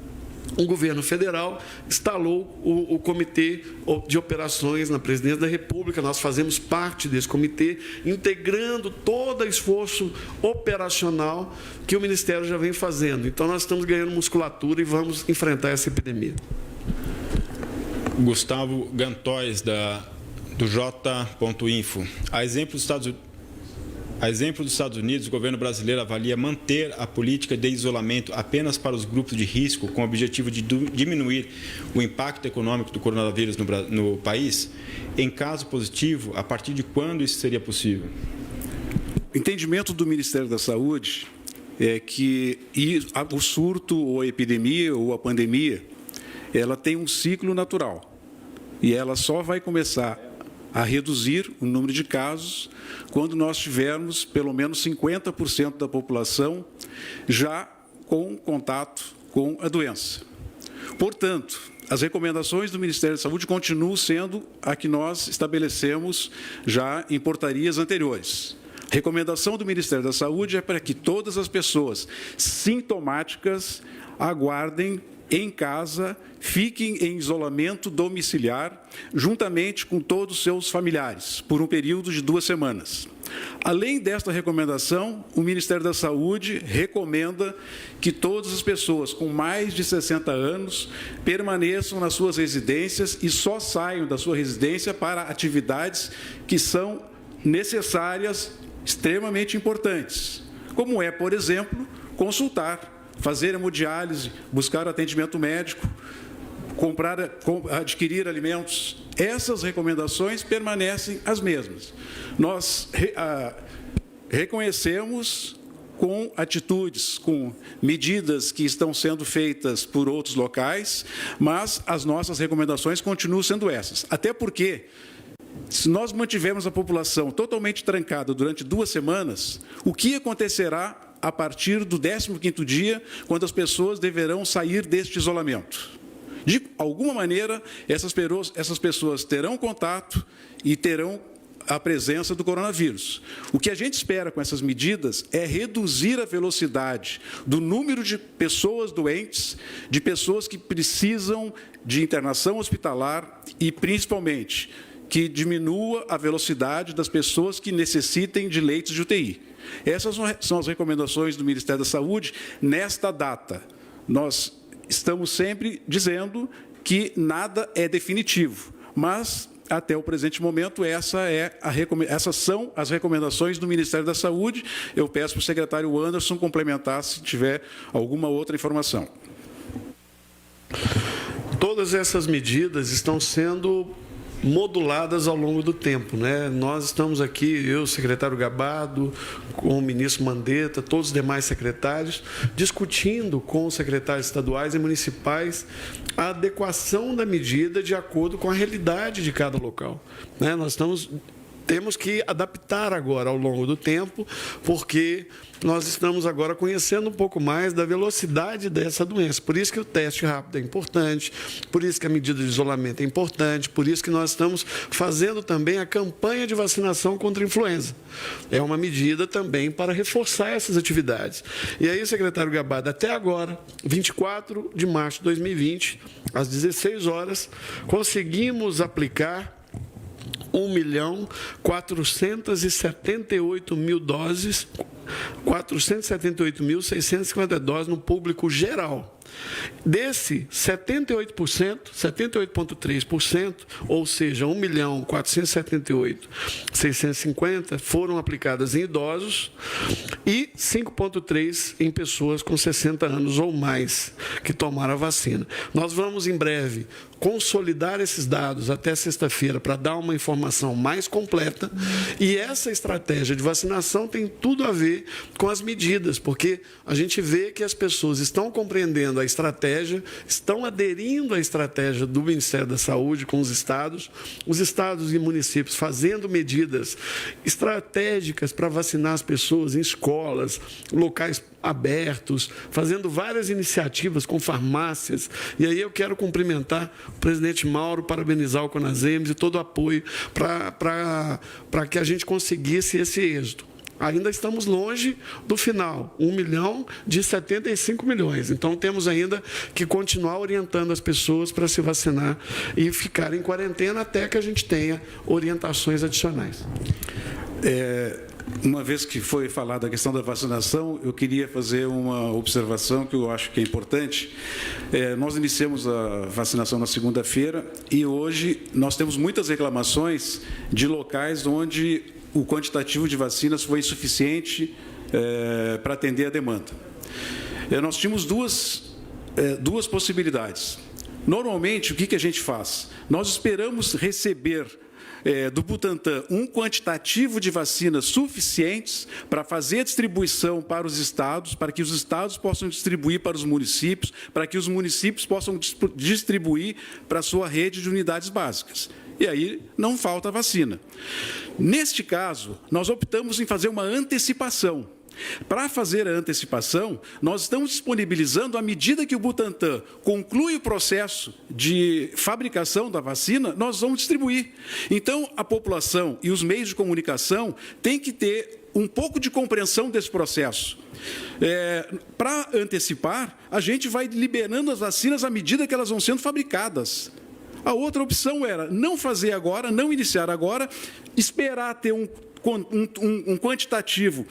o governo federal instalou o Comitê de Operações na Presidência da República. Nós fazemos parte desse comitê, integrando todo o esforço operacional que o Ministério já vem fazendo. Então, nós estamos ganhando musculatura e vamos enfrentar essa epidemia. Gustavo Gantois, do J.Info. A exemplo dos Estados Unidos, o governo brasileiro avalia manter a política de isolamento apenas para os grupos de risco, com o objetivo de diminuir o impacto econômico do coronavírus no país. Em caso positivo, a partir de quando isso seria possível? O entendimento do Ministério da Saúde é que o surto, ou a epidemia, ou a pandemia, ela tem um ciclo natural. E ela só vai começar a reduzir o número de casos quando nós tivermos pelo menos 50% da população já com contato com a doença. Portanto, as recomendações do Ministério da Saúde continuam sendo a que nós estabelecemos já em portarias anteriores. A recomendação do Ministério da Saúde é para que todas as pessoas sintomáticas aguardem em casa, fiquem em isolamento domiciliar, juntamente com todos os seus familiares, por um período de 2 semanas. Além desta recomendação, o Ministério da Saúde recomenda que todas as pessoas com mais de 60 anos permaneçam nas suas residências e só saiam da sua residência para atividades que são necessárias, extremamente importantes, como é, por exemplo, consultar, fazer hemodiálise, buscar atendimento médico, adquirir alimentos. Essas recomendações permanecem as mesmas. Nós reconhecemos com atitudes, com medidas que estão sendo feitas por outros locais, mas as nossas recomendações continuam sendo essas. Até porque, se nós mantivermos a população totalmente trancada durante 2 semanas, o que acontecerá a partir do 15º dia, quando as pessoas deverão sair deste isolamento? De alguma maneira, essas pessoas terão contato e terão a presença do coronavírus. O que a gente espera com essas medidas é reduzir a velocidade do número de pessoas doentes, de pessoas que precisam de internação hospitalar e, principalmente, que diminua a velocidade das pessoas que necessitem de leitos de UTI. Essas são as recomendações do Ministério da Saúde nesta data. Nós estamos sempre dizendo que nada é definitivo, mas, até o presente momento, essas são as recomendações do Ministério da Saúde. Eu peço para o secretário Anderson complementar se tiver alguma outra informação. Todas essas medidas estão sendo moduladas ao longo do tempo, né? Nós estamos aqui, eu, secretário Gabardo, com o ministro Mandetta, todos os demais secretários, discutindo com os secretários estaduais e municipais a adequação da medida de acordo com a realidade de cada local, né? Temos que adaptar agora ao longo do tempo, porque nós estamos agora conhecendo um pouco mais da velocidade dessa doença. Por isso que o teste rápido é importante, por isso que a medida de isolamento é importante, por isso que nós estamos fazendo também a campanha de vacinação contra a influenza. É uma medida também para reforçar essas atividades. E aí, secretário Gabardo, até agora, 24 de março de 2020, às 16 horas, conseguimos aplicar 1.478.000 doses, 478.650 doses no público geral. Desse, 78,3%, ou seja, 1.478.650 foram aplicadas em idosos e 5,3% em pessoas com 60 anos ou mais que tomaram a vacina. Nós vamos, em breve, consolidar esses dados até sexta-feira para dar uma informação mais completa, e essa estratégia de vacinação tem tudo a ver com as medidas, porque a gente vê que as pessoas estão compreendendo a estratégia, estão aderindo à estratégia do Ministério da Saúde com os estados e municípios fazendo medidas estratégicas para vacinar as pessoas em escolas, locais abertos, fazendo várias iniciativas com farmácias. E aí eu quero cumprimentar o presidente Mauro, parabenizar o CONASEMES e todo o apoio para que a gente conseguisse esse êxito. Ainda estamos longe do final, 1 milhão de 75 milhões. Então, temos ainda que continuar orientando as pessoas para se vacinar e ficar em quarentena até que a gente tenha orientações adicionais. Uma vez que foi falada a questão da vacinação, eu queria fazer uma observação que eu acho que é importante. Nós iniciamos a vacinação na segunda-feira e hoje nós temos muitas reclamações de locais onde o quantitativo de vacinas foi insuficiente para atender a demanda. Nós tínhamos duas possibilidades. Normalmente, o que a gente faz? Nós esperamos receber do Butantan um quantitativo de vacinas suficientes para fazer a distribuição para os estados, para que os estados possam distribuir para os municípios, para que os municípios possam distribuir para a sua rede de unidades básicas. E aí não falta vacina. Neste caso, nós optamos em fazer uma antecipação. Para fazer a antecipação, nós estamos disponibilizando, à medida que o Butantan conclui o processo de fabricação da vacina, nós vamos distribuir. Então, a população e os meios de comunicação têm que ter um pouco de compreensão desse processo. Para antecipar, a gente vai liberando as vacinas à medida que elas vão sendo fabricadas. A outra opção era não fazer agora, não iniciar agora, esperar ter um quantitativo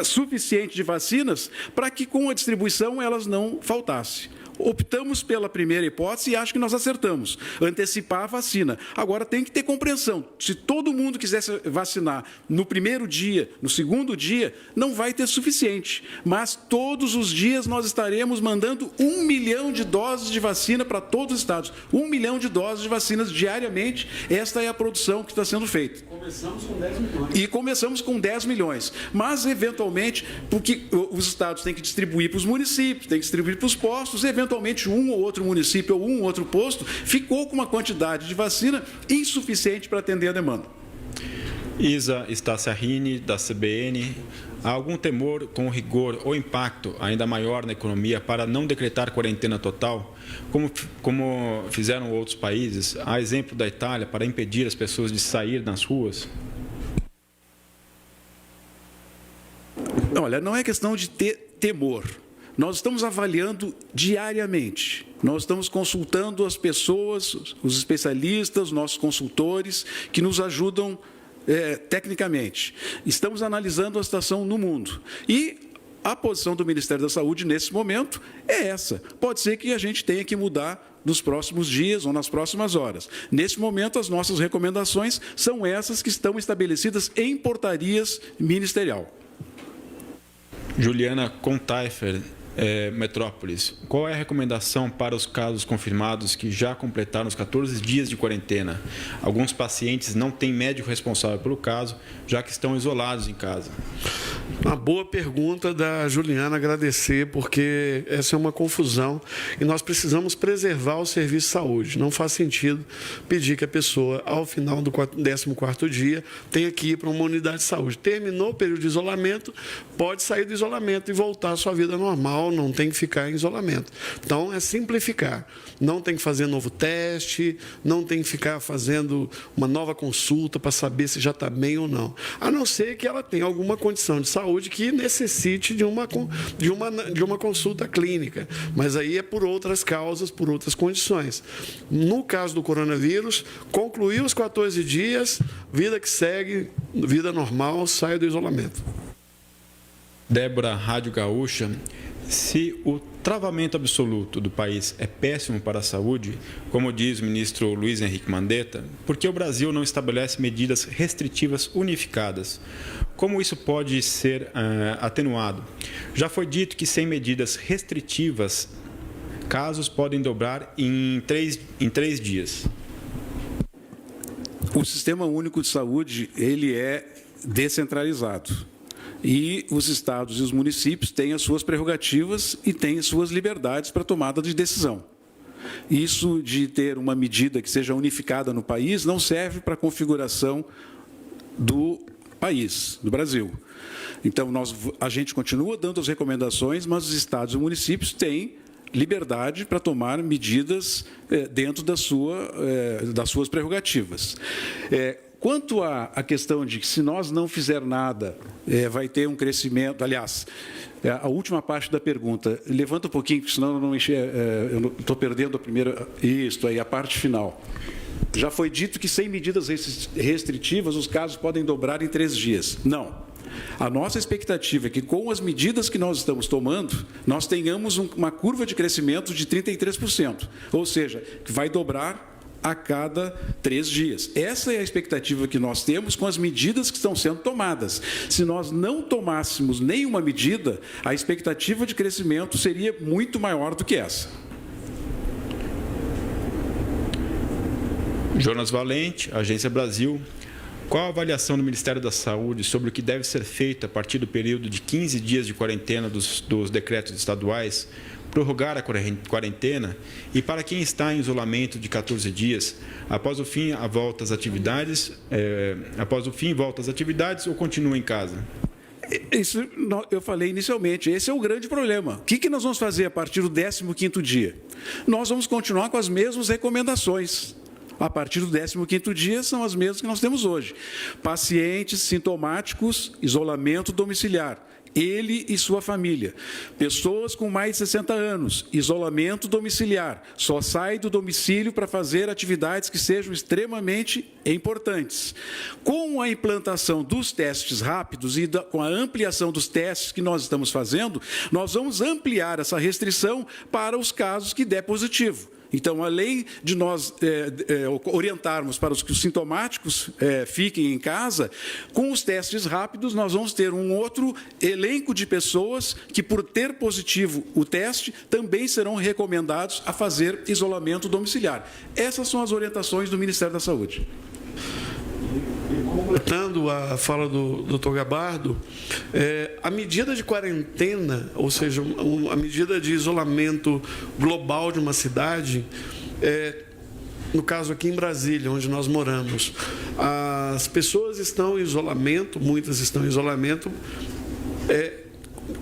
suficiente de vacinas para que, com a distribuição, elas não faltassem. Optamos pela primeira hipótese e acho que nós acertamos, antecipar a vacina. Agora, tem que ter compreensão. Se todo mundo quisesse vacinar no primeiro dia, no segundo dia, não vai ter suficiente. Mas, todos os dias, nós estaremos mandando 1 milhão de doses de vacina para todos os estados. 1 milhão de doses de vacinas diariamente. Esta é a produção que está sendo feita. Começamos com 10 milhões. E começamos com 10 milhões. Mas, eventualmente, porque os estados têm que distribuir para os municípios, têm que distribuir para os postos, eventualmente um ou outro município ou um ou outro posto ficou com uma quantidade de vacina insuficiente para atender a demanda. Isa Staciarrini, da CBN. Há algum temor com o rigor ou impacto ainda maior na economia para não decretar quarentena total, como fizeram outros países, a exemplo da Itália, para impedir as pessoas de sair nas ruas? Olha, não é questão de ter temor. Nós estamos avaliando diariamente. Nós estamos consultando as pessoas, os especialistas, nossos consultores, que nos ajudam tecnicamente. Estamos analisando a situação no mundo. E a posição do Ministério da Saúde, nesse momento, é essa. Pode ser que a gente tenha que mudar nos próximos dias ou nas próximas horas. Nesse momento, as nossas recomendações são essas que estão estabelecidas em portarias ministerial. Juliana Contaifer, Metrópolis. Qual é a recomendação para os casos confirmados que já completaram os 14 dias de quarentena? Alguns pacientes não têm médico responsável pelo caso, já que estão isolados em casa. Uma boa pergunta da Juliana, agradecer, porque essa é uma confusão e nós precisamos preservar o serviço de saúde. Não faz sentido pedir que a pessoa, ao final do 14º dia, tenha que ir para uma unidade de saúde. Terminou o período de isolamento, pode sair do isolamento e voltar à sua vida normal, não tem que ficar em isolamento. Então, é simplificar. Não tem que fazer novo teste, não tem que ficar fazendo uma nova consulta para saber se já está bem ou não. A não ser que ela tenha alguma condição de saúde que necessite de uma consulta clínica. Mas aí é por outras causas, por outras condições. No caso do coronavírus, concluiu os 14 dias, vida que segue, vida normal, sai do isolamento. Débora, Rádio Gaúcha. Se o travamento absoluto do país é péssimo para a saúde, como diz o ministro Luiz Henrique Mandetta, por que o Brasil não estabelece medidas restritivas unificadas? Como isso pode ser atenuado? Já foi dito que sem medidas restritivas, casos podem dobrar em três dias. O Sistema Único de Saúde, ele é descentralizado. E os estados e os municípios têm as suas prerrogativas e têm as suas liberdades para tomada de decisão. Isso de ter uma medida que seja unificada no país não serve para a configuração do país, do Brasil. Então, a gente continua dando as recomendações, mas os estados e municípios têm liberdade para tomar medidas dentro das suas prerrogativas. Quanto à questão de que, se nós não fizer nada, vai ter um crescimento... Aliás, a última parte da pergunta, levanta um pouquinho, porque senão eu estou perdendo a primeira... Isso, aí, a parte final. Já foi dito que, sem medidas restritivas, os casos podem dobrar em 3 dias. Não. A nossa expectativa é que, com as medidas que nós estamos tomando, nós tenhamos uma curva de crescimento de 33%, ou seja, que vai dobrar a cada 3 dias. Essa é a expectativa que nós temos com as medidas que estão sendo tomadas. Se nós não tomássemos nenhuma medida, a expectativa de crescimento seria muito maior do que essa. Jonas Valente, Agência Brasil. Qual a avaliação do Ministério da Saúde sobre o que deve ser feito a partir do período de 15 dias de quarentena dos decretos estaduais, prorrogar a quarentena e para quem está em isolamento de 14 dias, após o fim volta às atividades, ou continua em casa? Isso eu falei inicialmente, esse é o grande problema. O que nós vamos fazer a partir do 15º dia? Nós vamos continuar com as mesmas recomendações. A partir do 15º dia, são as mesmas que nós temos hoje. Pacientes sintomáticos, isolamento domiciliar. Ele e sua família. Pessoas com mais de 60 anos, isolamento domiciliar. Só sai do domicílio para fazer atividades que sejam extremamente importantes. Com a implantação dos testes rápidos e com a ampliação dos testes que nós estamos fazendo, nós vamos ampliar essa restrição para os casos que der positivo. Então, além de nós orientarmos para os que os sintomáticos fiquem em casa, com os testes rápidos, nós vamos ter um outro elenco de pessoas que, por ter positivo o teste, também serão recomendados a fazer isolamento domiciliar. Essas são as orientações do Ministério da Saúde. Completando a fala do Dr. Gabardo, a medida de quarentena, ou seja, a medida de isolamento global de uma cidade, no caso aqui em Brasília, onde nós moramos, as pessoas estão em isolamento, muitas estão em isolamento,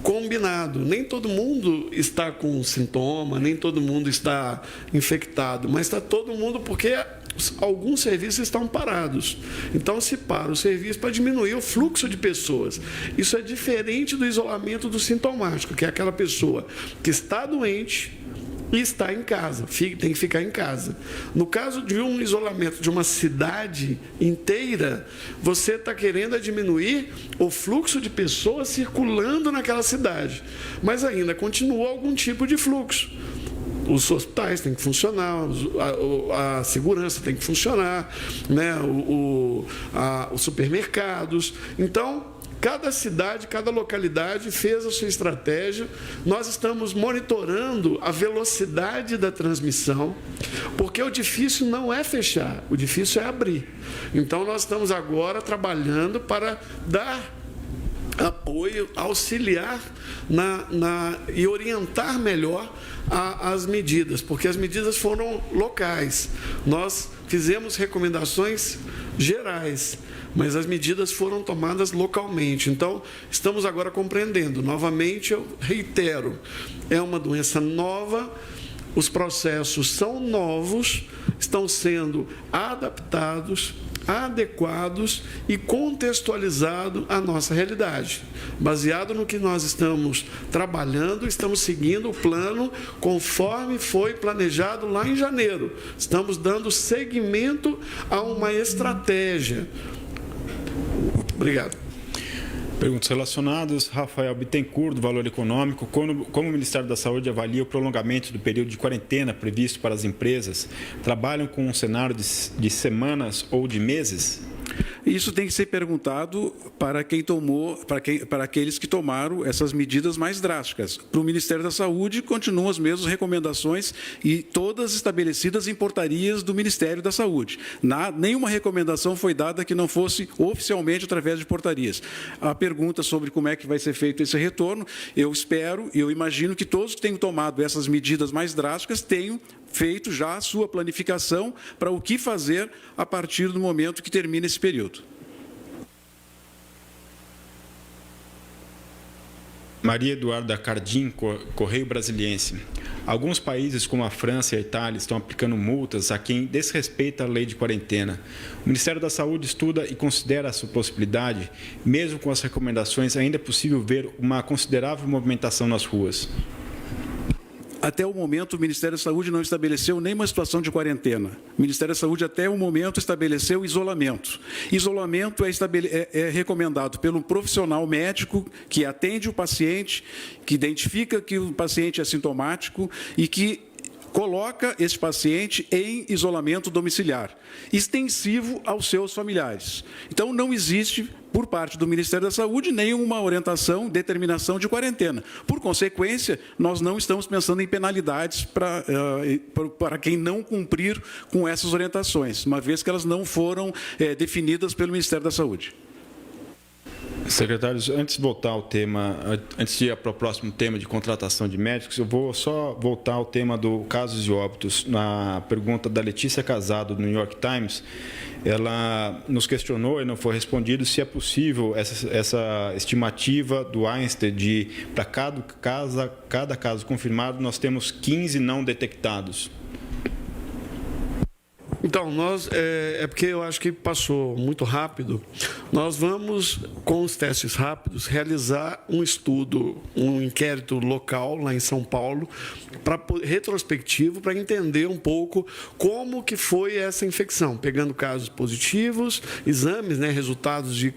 combinado. Nem todo mundo está com sintoma, nem todo mundo está infectado, mas está todo mundo porque alguns serviços estão parados. Então, se para o serviço para diminuir o fluxo de pessoas. Isso é diferente do isolamento do sintomático, que é aquela pessoa que está doente e está em casa, tem que ficar em casa. No caso de um isolamento de uma cidade inteira, você está querendo diminuir o fluxo de pessoas circulando naquela cidade, mas ainda continua algum tipo de fluxo. Os hospitais têm que funcionar, a segurança tem que funcionar, né? Os supermercados. Então, cada cidade, cada localidade fez a sua estratégia. Nós estamos monitorando a velocidade da transmissão, porque o difícil não é fechar, o difícil é abrir. Então, nós estamos agora trabalhando para dar apoio, auxiliar e orientar melhor as medidas, porque as medidas foram locais. Nós fizemos recomendações gerais, mas as medidas foram tomadas localmente. Então, estamos agora compreendendo. Novamente, eu reitero, é uma doença nova, os processos são novos, estão sendo adaptados, adequados e contextualizados à nossa realidade. Baseado no que nós estamos trabalhando, estamos seguindo o plano conforme foi planejado lá em janeiro. Estamos dando seguimento a uma estratégia. Obrigado. Perguntas relacionadas. Rafael Bittencourt, do Valor Econômico. Como o Ministério da Saúde avalia o prolongamento do período de quarentena previsto para as empresas? Trabalham com um cenário de semanas ou de meses? Isso tem que ser perguntado para aqueles que tomaram essas medidas mais drásticas. Para o Ministério da Saúde, continuam as mesmas recomendações e todas estabelecidas em portarias do Ministério da Saúde. Nenhuma recomendação foi dada que não fosse oficialmente através de portarias. A pergunta sobre como é que vai ser feito esse retorno, eu imagino que todos que tenham tomado essas medidas mais drásticas tenham feito já a sua planificação para o que fazer a partir do momento que termina esse período. Maria Eduarda Cardim, Correio Brasiliense. Alguns países, como a França e a Itália, estão aplicando multas a quem desrespeita a lei de quarentena. O Ministério da Saúde estuda e considera essa possibilidade, mesmo com as recomendações, ainda é possível ver uma considerável movimentação nas ruas. até o momento, o Ministério da Saúde não estabeleceu nenhuma situação de quarentena. O Ministério da Saúde, até o momento, estabeleceu isolamento. Isolamento é recomendado pelo profissional médico que atende o paciente, que identifica que o paciente é sintomático e que coloca esse paciente em isolamento domiciliar, extensivo aos seus familiares. Então, não existe, por parte do Ministério da Saúde, nenhuma orientação, determinação de quarentena. Por consequência, nós não estamos pensando em penalidades para quem não cumprir com essas orientações, uma vez que elas não foram definidas pelo Ministério da Saúde. Secretários, antes de voltar ao tema, antes de ir para o próximo tema de contratação de médicos, eu vou só voltar ao tema do casos de óbitos. Na pergunta da Letícia Casado, do New York Times, ela nos questionou e não foi respondido se é possível essa estimativa do Einstein de, para cada caso confirmado, nós temos 15 não detectados. Então, é porque eu acho que passou muito rápido. Nós vamos, com os testes rápidos, realizar um estudo, um inquérito local lá em São Paulo, retrospectivo, para entender um pouco como que foi essa infecção, pegando casos positivos, exames, resultados de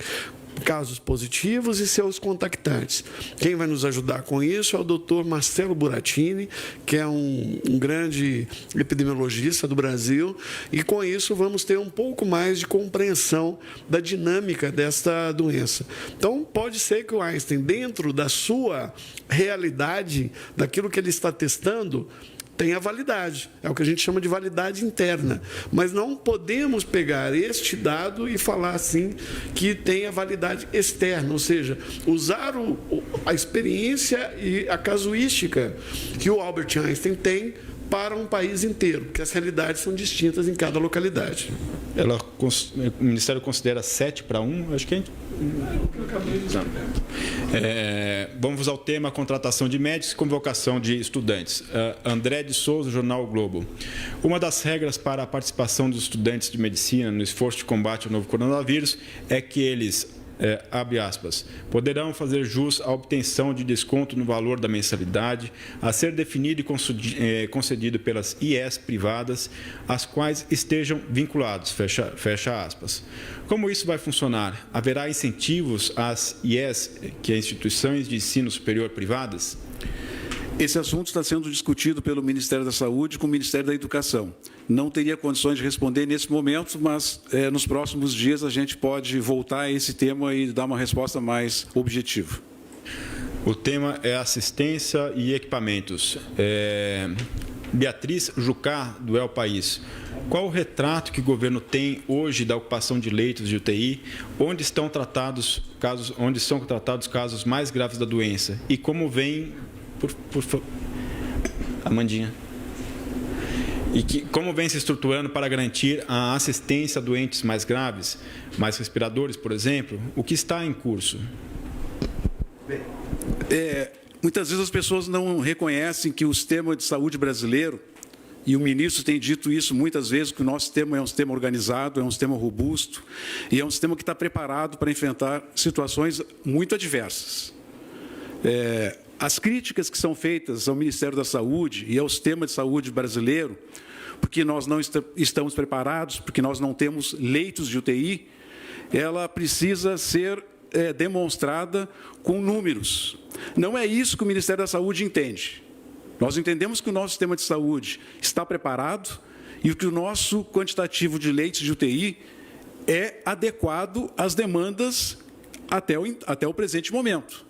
casos positivos e seus contactantes. Quem vai nos ajudar com isso é o Dr. Marcelo Buratini, que é um grande epidemiologista do Brasil, e com isso vamos ter um pouco mais de compreensão da dinâmica desta doença. Então, pode ser que o Einstein, dentro da sua realidade, daquilo que ele está testando, tem a validade, é o que a gente chama de validade interna. Mas não podemos pegar este dado e falar assim que tem a validade externa, ou seja, usar a experiência e a casuística que o Albert Einstein tem para um país inteiro, porque as realidades são distintas em cada localidade. O Ministério considera 7-1? Acho que a gente... Vamos ao tema contratação de médicos e convocação de estudantes. André de Souza, Jornal o Globo. Uma das regras para a participação dos estudantes de medicina no esforço de combate ao novo coronavírus é que eles, abre aspas, poderão fazer jus à obtenção de desconto no valor da mensalidade a ser definido e concedido pelas IES privadas, às quais estejam vinculados, fecha aspas. Como isso vai funcionar? Haverá incentivos às IES, que é instituições de ensino superior privadas? Esse assunto está sendo discutido pelo Ministério da Saúde com o Ministério da Educação. Não teria condições de responder nesse momento, mas nos próximos dias a gente pode voltar a esse tema e dar uma resposta mais objetiva. O tema é assistência e equipamentos. Beatriz Jucá, do El País. Qual o retrato que o governo tem hoje da ocupação de leitos de UTI, onde são tratados casos mais graves da doença? E como vem... Amandinha. Como vem se estruturando para garantir a assistência a doentes mais graves, mais respiradores, por exemplo? O que está em curso? Muitas vezes as pessoas não reconhecem que o sistema de saúde brasileiro, e o ministro tem dito isso muitas vezes, que o nosso sistema é um sistema organizado, é um sistema robusto, e é um sistema que está preparado para enfrentar situações muito adversas. As críticas que são feitas ao Ministério da Saúde e ao sistema de saúde brasileiro, porque nós não estamos preparados, porque nós não temos leitos de UTI, ela precisa ser demonstrada com números. Não é isso que o Ministério da Saúde entende. Nós entendemos que o nosso sistema de saúde está preparado e que o nosso quantitativo de leitos de UTI é adequado às demandas até o presente momento.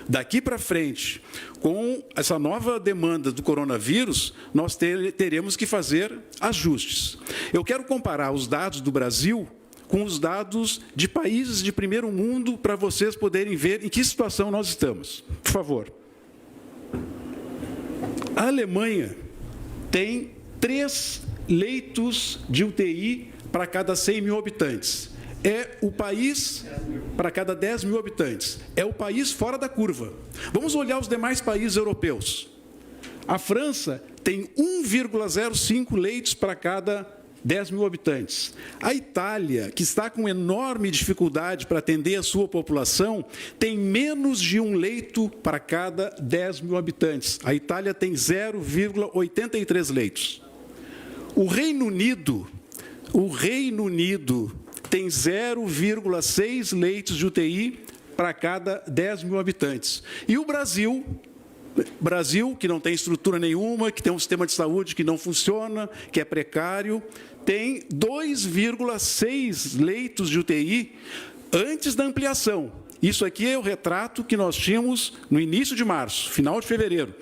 Daqui para frente, com essa nova demanda do coronavírus, nós teremos que fazer ajustes. Eu quero comparar os dados do Brasil com os dados de países de primeiro mundo para vocês poderem ver em que situação nós estamos. Por favor. A Alemanha tem 3 leitos de UTI para cada 100 mil habitantes. É o país, para cada 10 mil habitantes, é o país fora da curva. Vamos olhar os demais países europeus. A França tem 1,05 leitos para cada 10 mil habitantes. A Itália, que está com enorme dificuldade para atender a sua população, tem menos de um leito para cada 10 mil habitantes. A Itália tem 0,83 leitos. O Reino Unido tem 0,6 leitos de UTI para cada 10 mil habitantes. E o Brasil, que não tem estrutura nenhuma, que tem um sistema de saúde que não funciona, que é precário, tem 2,6 leitos de UTI antes da ampliação. Isso aqui é o retrato que nós tínhamos no início de março, final de fevereiro.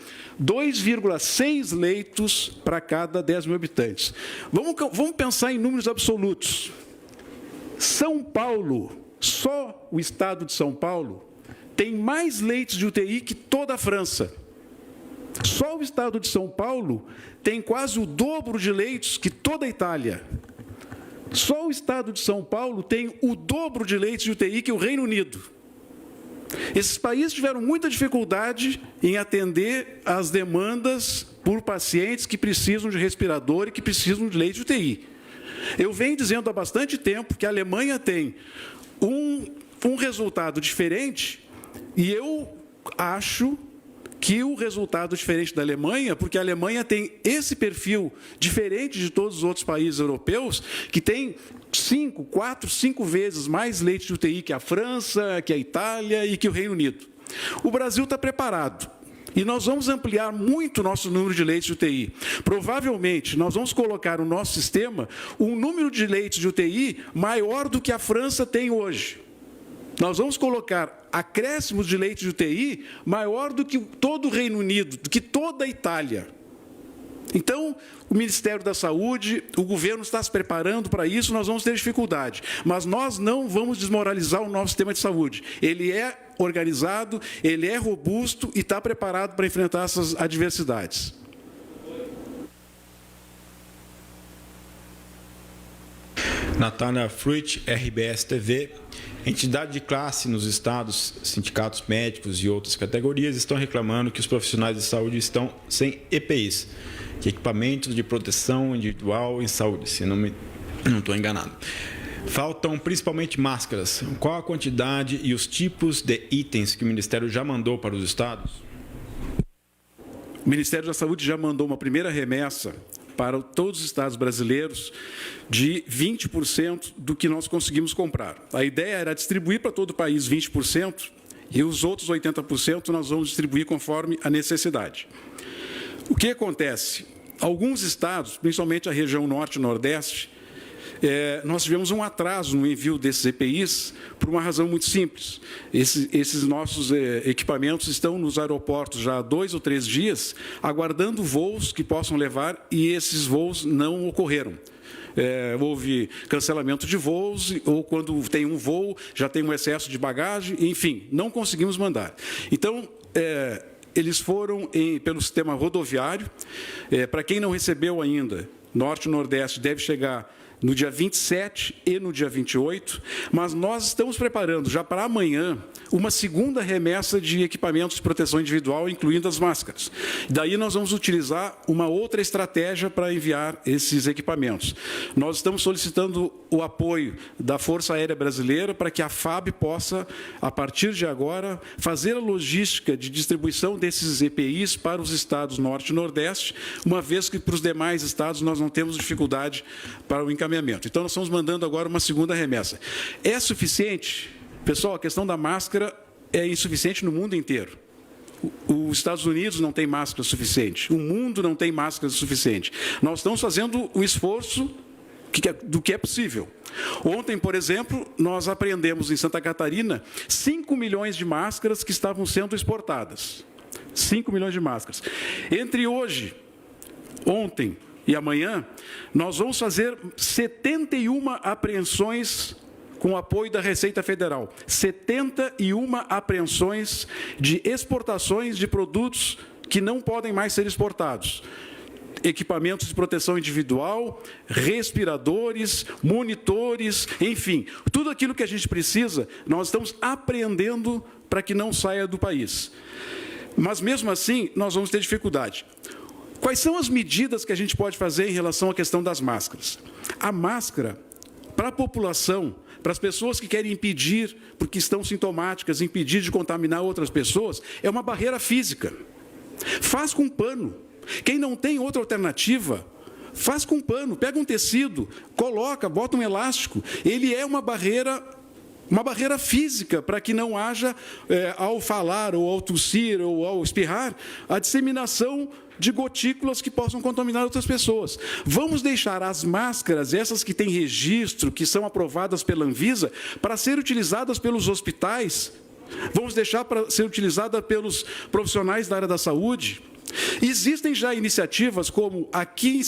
2,6 leitos para cada 10 mil habitantes. Vamos pensar em números absolutos. São Paulo, só o estado de São Paulo, tem mais leitos de UTI que toda a França. Só o estado de São Paulo tem quase o dobro de leitos que toda a Itália. Só o estado de São Paulo tem o dobro de leitos de UTI que o Reino Unido. Esses países tiveram muita dificuldade em atender às demandas por pacientes que precisam de respirador e que precisam de leite de UTI. Eu venho dizendo há bastante tempo que a Alemanha tem um resultado diferente, e eu acho que o resultado diferente da Alemanha, porque a Alemanha tem esse perfil diferente de todos os outros países europeus, que tem 4, 5 vezes mais leite de UTI que a França, que a Itália e que o Reino Unido. O Brasil está preparado. E nós vamos ampliar muito o nosso número de leitos de UTI. Provavelmente, nós vamos colocar no nosso sistema um número de leitos de UTI maior do que a França tem hoje. Nós vamos colocar acréscimos de leitos de UTI maior do que todo o Reino Unido, do que toda a Itália. Então, o Ministério da Saúde, o governo está se preparando para isso, nós vamos ter dificuldade. Mas nós não vamos desmoralizar o nosso sistema de saúde. Ele é organizado, ele é robusto e está preparado para enfrentar essas adversidades. Natália Fruit, RBS TV. Entidade de classe nos estados, sindicatos médicos e outras categorias estão reclamando que os profissionais de saúde estão sem EPIs, que é equipamentos de proteção individual em saúde, se não estou enganado. Faltam principalmente máscaras. Qual a quantidade e os tipos de itens que o Ministério já mandou para os estados? O Ministério da Saúde já mandou uma primeira remessa para todos os estados brasileiros de 20% do que nós conseguimos comprar. A ideia era distribuir para todo o país 20% e os outros 80% nós vamos distribuir conforme a necessidade. O que acontece? Alguns estados, principalmente a região norte e nordeste, nós tivemos um atraso no envio desses EPIs por uma razão muito simples. Esses nossos equipamentos estão nos aeroportos já há 2 ou 3 dias, aguardando voos que possam levar, e esses voos não ocorreram. Houve cancelamento de voos, ou quando tem um voo, já tem um excesso de bagagem, enfim, não conseguimos mandar. Então, eles foram pelo sistema rodoviário. Para quem não recebeu ainda, Norte e Nordeste deve chegar no dia 27 e no dia 28, mas nós estamos preparando já para amanhã uma segunda remessa de equipamentos de proteção individual, incluindo as máscaras. Daí nós vamos utilizar uma outra estratégia para enviar esses equipamentos. Nós estamos solicitando o apoio da Força Aérea Brasileira para que a FAB possa, a partir de agora, fazer a logística de distribuição desses EPIs para os estados Norte e Nordeste, uma vez que para os demais estados nós não temos dificuldade para o encaminhamento. Então, nós estamos mandando agora uma segunda remessa. É suficiente? Pessoal, a questão da máscara é insuficiente no mundo inteiro. Os Estados Unidos não tem máscara suficiente. O mundo não tem máscara suficiente. Nós estamos fazendo o esforço do que é possível. Ontem, por exemplo, nós apreendemos em Santa Catarina 5 milhões de máscaras que estavam sendo exportadas. 5 milhões de máscaras. Entre ontem e amanhã, nós vamos fazer 71 apreensões com o apoio da Receita Federal. 71 apreensões de exportações de produtos que não podem mais ser exportados. Equipamentos de proteção individual, respiradores, monitores, enfim, tudo aquilo que a gente precisa, nós estamos apreendendo para que não saia do país. Mas, mesmo assim, nós vamos ter dificuldade. Quais são as medidas que a gente pode fazer em relação à questão das máscaras? A máscara, para a população, para as pessoas que querem impedir, porque estão sintomáticas, impedir de contaminar outras pessoas, é uma barreira física. Faz com pano. Quem não tem outra alternativa, faz com pano, pega um tecido, coloca, bota um elástico. Ele é uma barreira física para que não haja, ao falar, ou ao tossir, ou ao espirrar, a disseminação de gotículas que possam contaminar outras pessoas. Vamos deixar as máscaras, essas que têm registro, que são aprovadas pela Anvisa, para ser utilizadas pelos hospitais. Vamos deixar para ser utilizada pelos profissionais da área da saúde. Existem já iniciativas como aqui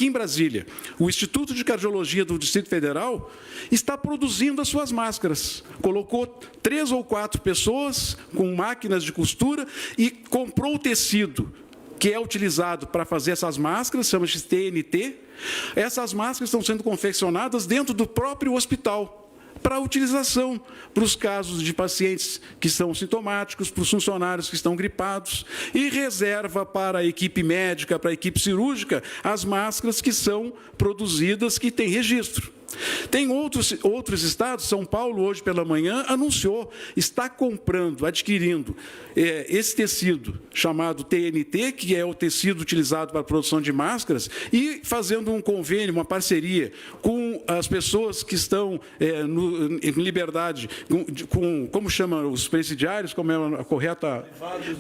em Brasília, o Instituto de Cardiologia do Distrito Federal está produzindo as suas máscaras. Colocou 3 ou 4 pessoas com máquinas de costura e comprou o tecido que é utilizado para fazer essas máscaras, chama-se TNT. Essas máscaras estão sendo confeccionadas dentro do próprio hospital, para utilização, para os casos de pacientes que são sintomáticos, para os funcionários que estão gripados, e reserva para a equipe médica, para a equipe cirúrgica, as máscaras que são produzidas, que têm registro. Tem outros estados, São Paulo, hoje pela manhã, anunciou, está comprando, adquirindo esse tecido chamado TNT, que é o tecido utilizado para a produção de máscaras, e fazendo um convênio, uma parceria com as pessoas que estão em liberdade, como chama os presidiários, como é a correta?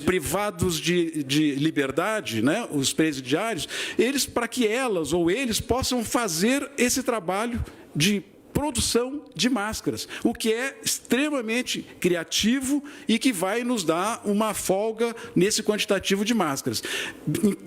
Privados de liberdade, né? Os presidiários, eles, para que elas ou eles possam fazer esse trabalho de produção de máscaras, o que é extremamente criativo e que vai nos dar uma folga nesse quantitativo de máscaras.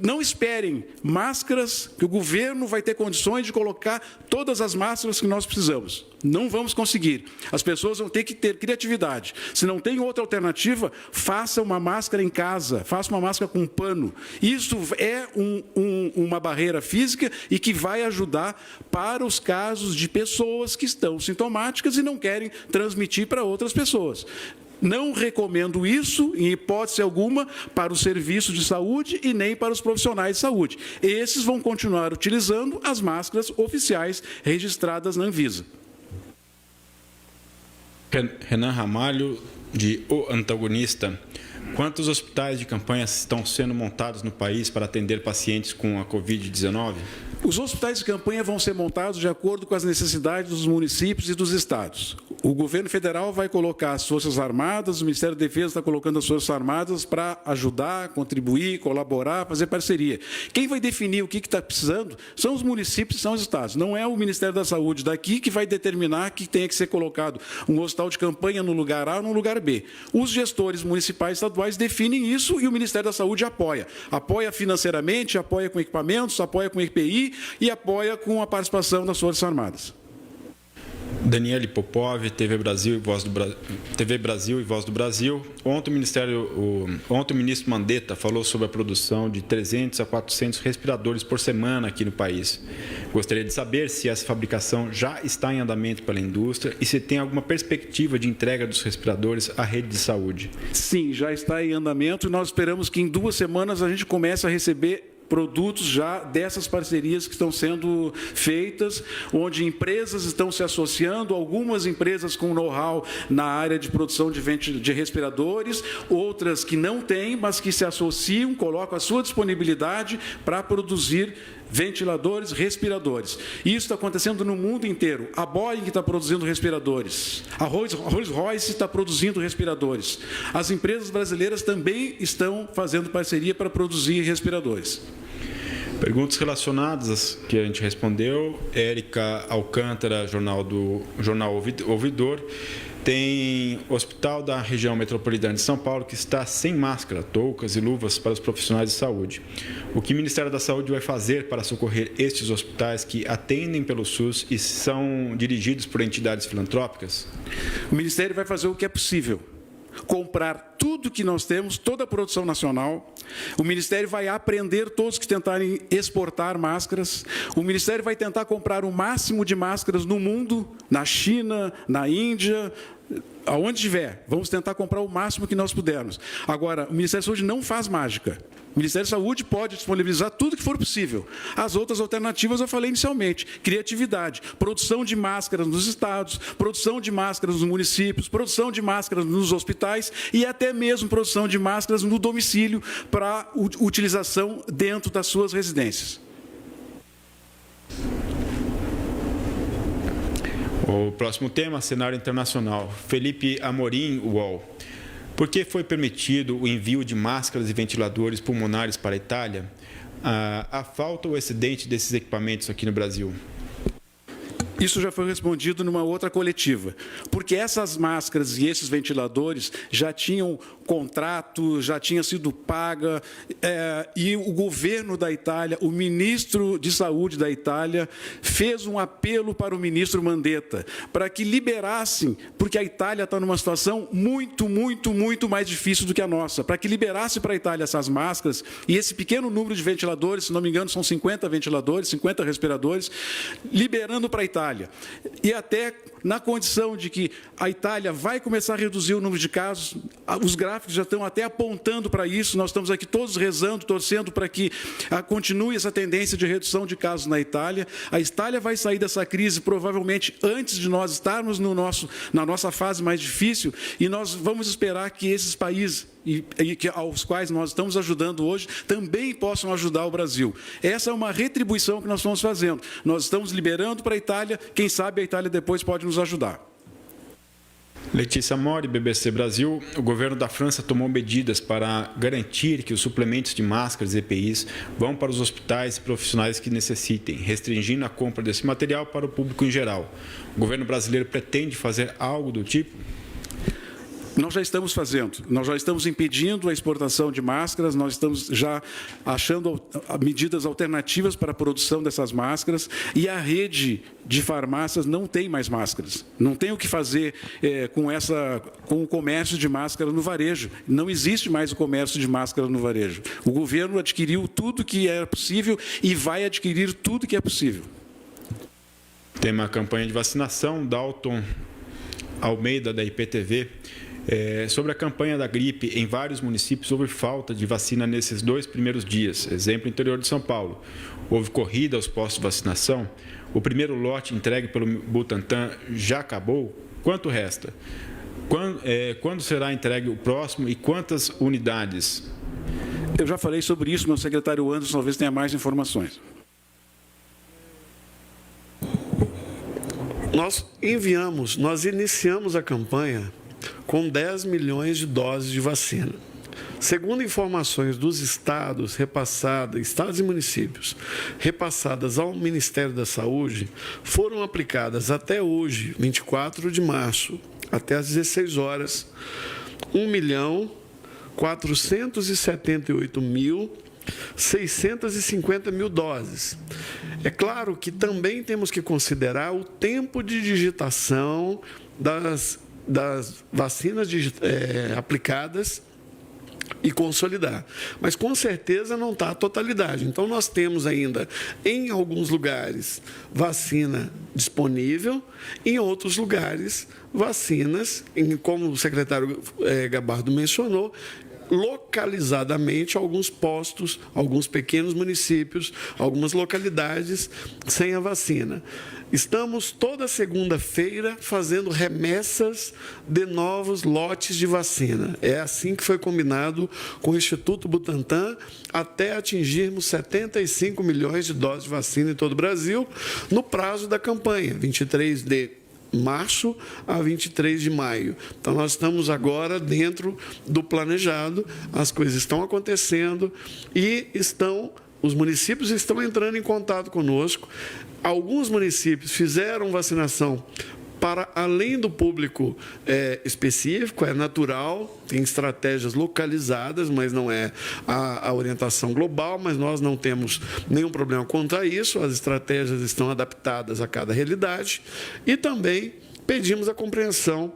Não esperem máscaras que o governo vai ter condições de colocar todas as máscaras que nós precisamos. Não vamos conseguir. As pessoas vão ter que ter criatividade. Se não tem outra alternativa, faça uma máscara em casa, faça uma máscara com pano. Isso é uma barreira física e que vai ajudar para os casos de pessoas que estão sintomáticas e não querem transmitir para outras pessoas. Não recomendo isso, em hipótese alguma, para o serviço de saúde e nem para os profissionais de saúde. Esses vão continuar utilizando as máscaras oficiais registradas na Anvisa. Renan Ramalho, de O Antagonista. Quantos hospitais de campanha estão sendo montados no país para atender pacientes com a Covid-19? Os hospitais de campanha vão ser montados de acordo com as necessidades dos municípios e dos estados. O governo federal vai colocar as Forças Armadas, o Ministério da Defesa está colocando as Forças Armadas para ajudar, contribuir, colaborar, fazer parceria. Quem vai definir o que está precisando são os municípios e são os estados. Não é o Ministério da Saúde daqui que vai determinar que tenha que ser colocado um hospital de campanha no lugar A ou no lugar B. Os gestores municipais e estaduais definem isso e o Ministério da Saúde apoia. Apoia financeiramente, apoia com equipamentos, apoia com EPI e apoia com a participação das Forças Armadas. Daniele Popov, TV Brasil e Voz do Brasil. Ontem o ministro Mandetta falou sobre a produção de 300 a 400 respiradores por semana aqui no país. Gostaria de saber se essa fabricação já está em andamento pela indústria e se tem alguma perspectiva de entrega dos respiradores à rede de saúde. Sim, já está em andamento e nós esperamos que em 2 semanas a gente comece a receber produtos já dessas parcerias que estão sendo feitas, onde empresas estão se associando, algumas empresas com know-how na área de produção de respiradores, outras que não têm, mas que se associam, colocam a sua disponibilidade para produzir ventiladores, respiradores. Isso está acontecendo no mundo inteiro. A Boeing está produzindo respiradores. A Rolls-Royce está produzindo respiradores. As empresas brasileiras também estão fazendo parceria para produzir respiradores. Perguntas relacionadas às que a gente respondeu. Érica Alcântara, Jornal Ouvidor. Tem hospital da região metropolitana de São Paulo que está sem máscara, toucas e luvas para os profissionais de saúde. O que o Ministério da Saúde vai fazer para socorrer estes hospitais que atendem pelo SUS e são dirigidos por entidades filantrópicas? O Ministério vai fazer o que é possível. Comprar tudo que nós temos, toda a produção nacional, O Ministério vai apreender todos que tentarem exportar máscaras. O Ministério vai tentar comprar o máximo de máscaras no mundo, na China, na Índia, aonde tiver. Vamos tentar comprar o máximo que nós pudermos. Agora, o Ministério da Saúde não faz mágica. O Ministério da Saúde pode disponibilizar tudo que for possível. As outras alternativas eu falei inicialmente. Criatividade, produção de máscaras nos estados, produção de máscaras nos municípios, produção de máscaras nos hospitais e até mesmo produção de máscaras no domicílio para utilização dentro das suas residências. O próximo tema, cenário internacional. Felipe Amorim, UOL. Por que foi permitido o envio de máscaras e ventiladores pulmonares para a Itália? Há falta ou excedente desses equipamentos aqui no Brasil? Isso já foi respondido numa outra coletiva, porque essas máscaras e esses ventiladores já tinham contrato, já tinha sido paga, e o governo da Itália, o ministro de Saúde da Itália, fez um apelo para o ministro Mandetta, para que liberassem, porque a Itália está numa situação muito mais difícil do que a nossa, para que liberasse para a Itália essas máscaras e esse pequeno número de ventiladores, se não me engano, são 50 ventiladores, 50 respiradores, liberando para a Itália. E até na condição de que a Itália vai começar a reduzir o número de casos, os gráficos já estão até apontando para isso, nós estamos aqui todos rezando, torcendo para que continue essa tendência de redução de casos na Itália. A Itália vai sair dessa crise provavelmente antes de nós estarmos na nossa fase mais difícil, e nós vamos esperar que esses países aos quais nós estamos ajudando hoje, também possam ajudar o Brasil. Essa é uma retribuição que nós estamos fazendo. Nós estamos liberando para a Itália, quem sabe a Itália depois pode nos ajudar. Letícia Mori, BBC Brasil. O governo da França tomou medidas para garantir que os suplementos de máscaras e EPIs vão para os hospitais e profissionais que necessitem, restringindo a compra desse material para o público em geral. O governo brasileiro pretende fazer algo do tipo? Nós já estamos fazendo, nós já estamos impedindo a exportação de máscaras, nós estamos já achando medidas alternativas para a produção dessas máscaras, e a rede de farmácias não tem mais máscaras. Não tem o que fazer com o comércio de máscara no varejo. Não existe mais o comércio de máscara no varejo. O governo adquiriu tudo que era possível e vai adquirir tudo que é possível. Tema a campanha de vacinação. Dalton Almeida, da IPTV. Sobre a campanha da gripe, em vários municípios houve falta de vacina nesses 2 primeiros dias. Exemplo, interior de São Paulo. Houve corrida aos postos de vacinação. O primeiro lote entregue pelo Butantan já acabou. Quanto resta? Quando será entregue o próximo e quantas unidades? Eu já falei sobre isso, meu secretário Anderson talvez tenha mais informações. Nós iniciamos a campanha com 10 milhões de doses de vacina. Segundo informações dos estados e municípios, repassadas ao Ministério da Saúde, foram aplicadas até hoje, 24 de março, até às 16 horas, 1.478.650 doses. É claro que também temos que considerar o tempo de digitação das vacinas aplicadas e consolidar. Mas, com certeza, não está a totalidade. Então, nós temos ainda, em alguns lugares, vacina disponível, em outros lugares, vacinas, como o secretário Gabardo mencionou, localizadamente alguns postos, alguns pequenos municípios, algumas localidades sem a vacina. Estamos toda segunda-feira fazendo remessas de novos lotes de vacina. É assim que foi combinado com o Instituto Butantan, até atingirmos 75 milhões de doses de vacina em todo o Brasil, no prazo da campanha, 23 de março a 23 de maio. Então, nós estamos agora dentro do planejado, as coisas estão acontecendo e os municípios estão entrando em contato conosco. Alguns municípios fizeram vacinação para além do público específico, é natural, tem estratégias localizadas, mas não é a orientação global, mas nós não temos nenhum problema quanto a isso, as estratégias estão adaptadas a cada realidade, e também pedimos a compreensão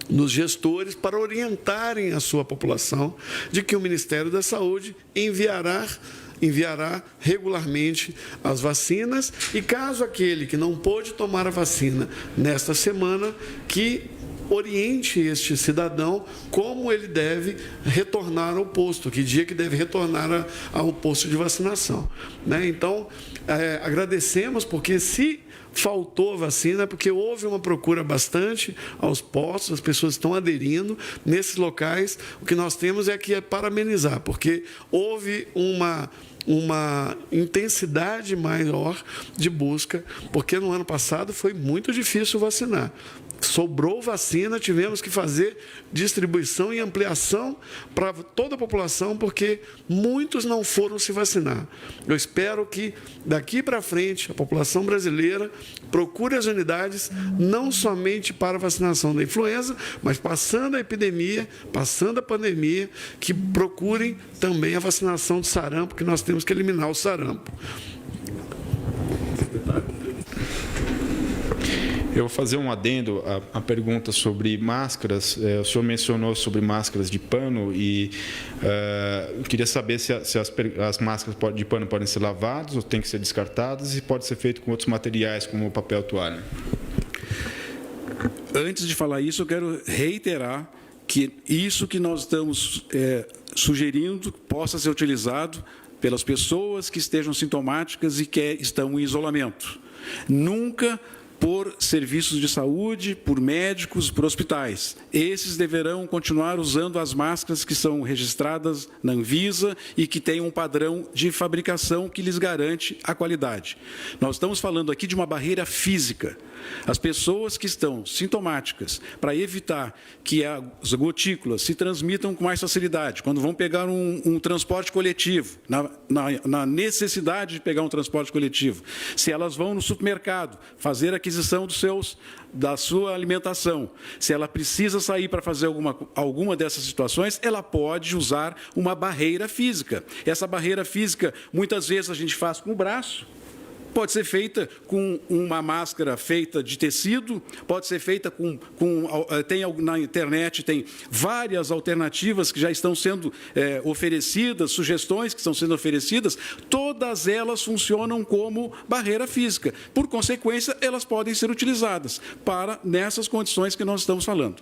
nos gestores para orientarem a sua população de que o Ministério da Saúde enviará regularmente as vacinas e, caso aquele que não pôde tomar a vacina nesta semana, que oriente este cidadão como ele deve retornar ao posto, que dia que deve retornar ao posto de vacinação, né? Então, agradecemos, porque se faltou vacina, porque houve uma procura bastante aos postos, as pessoas estão aderindo nesses locais. O que nós temos é que é parabenizar, porque houve uma intensidade maior de busca, porque no ano passado foi muito difícil vacinar. Sobrou vacina, tivemos que fazer distribuição e ampliação para toda a população, porque muitos não foram se vacinar. Eu espero que, daqui para frente, a população brasileira procure as unidades, não somente para a vacinação da influenza, mas passando a epidemia, passando a pandemia, que procurem também a vacinação do sarampo, que nós temos que eliminar o sarampo. Eu vou fazer um adendo à pergunta sobre máscaras. O senhor mencionou sobre máscaras de pano e eu queria saber se as máscaras de pano podem ser lavadas ou têm que ser descartadas, e pode ser feito com outros materiais, como papel toalha. Antes de falar isso, eu quero reiterar que isso que nós estamos sugerindo possa ser utilizado pelas pessoas que estejam sintomáticas e que estão em isolamento. Nunca por serviços de saúde, por médicos, por hospitais. Esses deverão continuar usando as máscaras que são registradas na Anvisa e que têm um padrão de fabricação que lhes garante a qualidade. Nós estamos falando aqui de uma barreira física. As pessoas que estão sintomáticas, para evitar que as gotículas se transmitam com mais facilidade, quando vão pegar um transporte coletivo, na necessidade de pegar um transporte coletivo, se elas vão no supermercado fazer aquisição da sua alimentação, se ela precisa sair para fazer alguma dessas situações, ela pode usar uma barreira física. Essa barreira física, muitas vezes a gente faz com o braço, pode ser feita com uma máscara feita de tecido, pode ser feita na internet, tem várias alternativas que já estão sendo oferecidas, sugestões que estão sendo oferecidas, todas elas funcionam como barreira física. Por consequência, elas podem ser utilizadas nessas condições que nós estamos falando.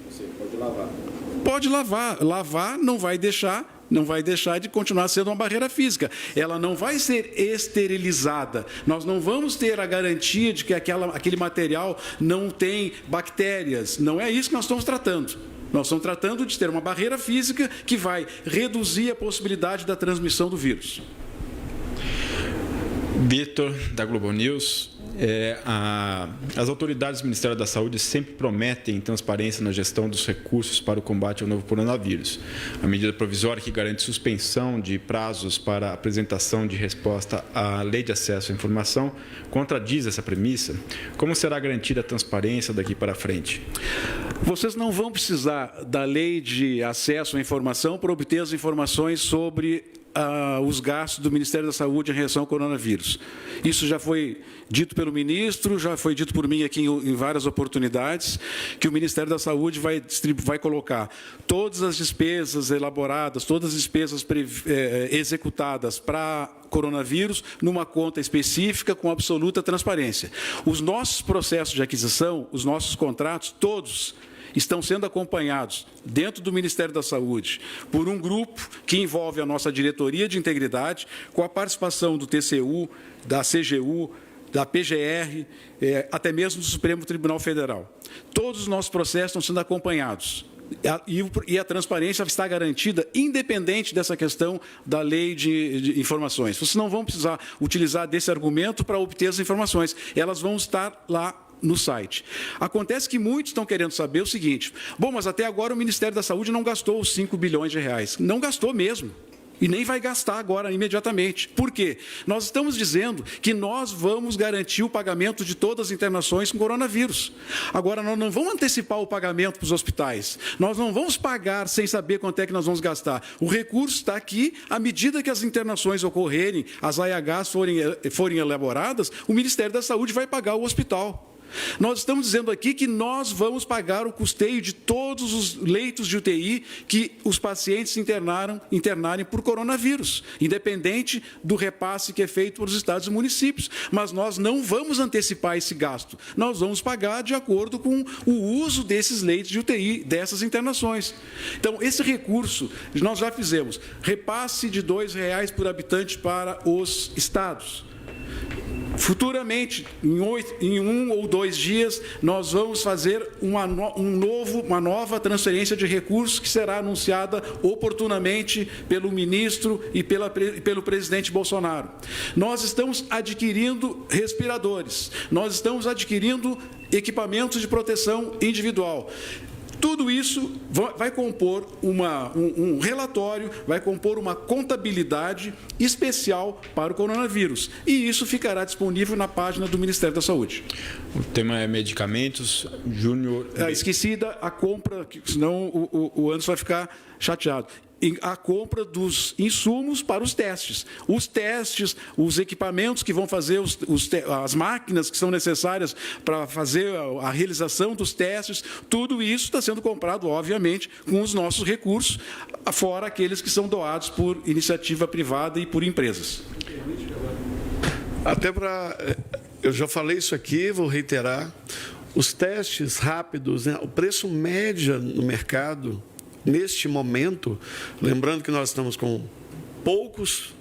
Você pode lavar. Pode lavar. Lavar não vai deixar de continuar sendo uma barreira física. Ela não vai ser esterilizada. Nós não vamos ter a garantia de que aquele material não tem bactérias. Não é isso que nós estamos tratando. Nós estamos tratando de ter uma barreira física que vai reduzir a possibilidade da transmissão do vírus. Vitor, da Globo News. As autoridades do Ministério da Saúde sempre prometem transparência na gestão dos recursos para o combate ao novo coronavírus. A medida provisória que garante suspensão de prazos para apresentação de resposta à Lei de Acesso à Informação contradiz essa premissa. Como será garantida a transparência daqui para frente? Vocês não vão precisar da Lei de Acesso à Informação para obter as informações sobre os gastos do Ministério da Saúde em relação ao coronavírus. Isso já foi dito pelo ministro, já foi dito por mim aqui em várias oportunidades, que o Ministério da Saúde vai colocar todas as despesas elaboradas, todas as despesas executadas para coronavírus numa conta específica com absoluta transparência. Os nossos processos de aquisição, os nossos contratos, todos estão sendo acompanhados dentro do Ministério da Saúde por um grupo que envolve a nossa diretoria de integridade, com a participação do TCU, da CGU, da PGR, até mesmo do Supremo Tribunal Federal. Todos os nossos processos estão sendo acompanhados. E a transparência está garantida, independente dessa questão da lei de informações. Vocês não vão precisar utilizar desse argumento para obter as informações. Elas vão estar lá no site. Acontece que muitos estão querendo saber o seguinte: bom, mas até agora o Ministério da Saúde não gastou os 5 bilhões de reais. Não gastou mesmo. E nem vai gastar agora, imediatamente. Por quê? Nós estamos dizendo que nós vamos garantir o pagamento de todas as internações com coronavírus. Agora, nós não vamos antecipar o pagamento para os hospitais. Nós não vamos pagar sem saber quanto é que nós vamos gastar. O recurso está aqui, à medida que as internações ocorrerem, as AHs forem elaboradas, o Ministério da Saúde vai pagar o hospital. Nós estamos dizendo aqui que nós vamos pagar o custeio de todos os leitos de UTI que os pacientes internarem por coronavírus, independente do repasse que é feito pelos estados e municípios. Mas nós não vamos antecipar esse gasto. Nós vamos pagar de acordo com o uso desses leitos de UTI, dessas internações. Então, esse recurso, nós já fizemos repasse de R$ 2,00 por habitante para os estados. Futuramente, em 1 ou 2 dias, nós vamos fazer uma nova transferência de recursos que será anunciada oportunamente pelo ministro e pelo presidente Bolsonaro. Nós estamos adquirindo respiradores, nós estamos adquirindo equipamentos de proteção individual. Tudo isso vai compor um relatório, vai compor uma contabilidade especial para o coronavírus. E isso ficará disponível na página do Ministério da Saúde. O tema é medicamentos. Júnior... Esqueci a compra, senão o Anderson vai ficar chateado. A compra dos insumos para os testes. Os testes, os equipamentos que vão fazer, as máquinas que são necessárias para fazer a realização dos testes, tudo isso está sendo comprado, obviamente, com os nossos recursos, fora aqueles que são doados por iniciativa privada e por empresas. Até para... Eu já falei isso aqui, vou reiterar. Os testes rápidos, né, o preço médio no mercado... Neste momento, lembrando que nós estamos com poucos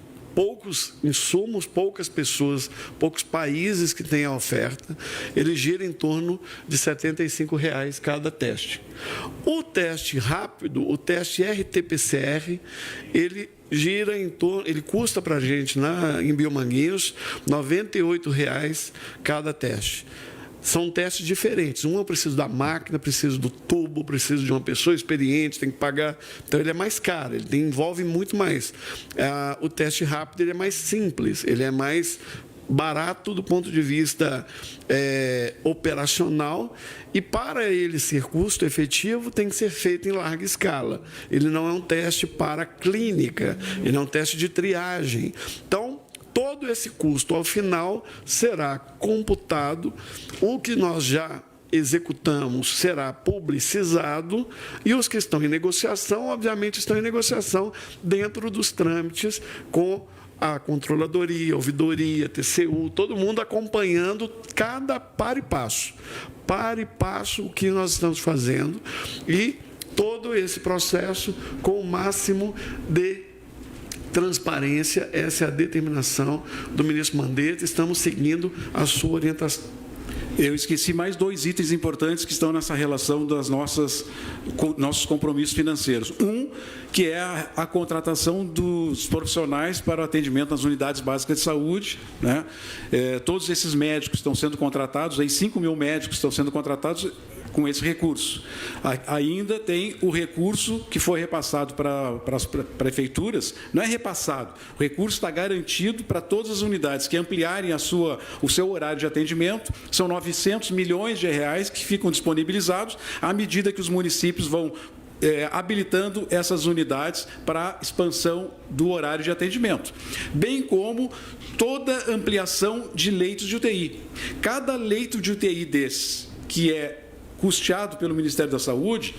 insumos, poucas pessoas, poucos países que têm a oferta, ele gira em torno de R$ 75,00 cada teste. O teste rápido, o teste RT-PCR, ele gira em torno, ele custa para a gente em Biomanguinhos R$ 98,00 cada teste. São testes diferentes. Um eu preciso da máquina, preciso do tubo, preciso de uma pessoa experiente, tem que pagar. Então, ele é mais caro, ele envolve muito mais. O teste rápido ele é mais simples, ele é mais barato do ponto de vista operacional e, para ele ser custo efetivo, tem que ser feito em larga escala. Ele não é um teste para clínica, ele é um teste de triagem. Então, todo esse custo, ao final, será computado. O que nós já executamos será publicizado e os que estão em negociação, obviamente, estão em negociação dentro dos trâmites com a controladoria, ouvidoria, TCU, todo mundo acompanhando cada par e passo o que nós estamos fazendo e todo esse processo com o máximo de transparência. Essa é a determinação do ministro Mandetta. Estamos seguindo a sua orientação. Eu esqueci mais 2 itens importantes que estão nessa relação dos nossos compromissos financeiros. Um, que é a contratação dos profissionais para o atendimento nas unidades básicas de saúde, né? Todos esses médicos estão sendo contratados, aí 5.000 médicos estão sendo contratados com esse recurso. Ainda tem o recurso que foi repassado para as prefeituras, não é repassado, o recurso está garantido para todas as unidades que ampliarem o seu horário de atendimento, são R$ 900 milhões que ficam disponibilizados à medida que os municípios vão habilitando essas unidades para expansão do horário de atendimento, bem como toda ampliação de leitos de UTI. Cada leito de UTI desses, que é custeado pelo Ministério da Saúde,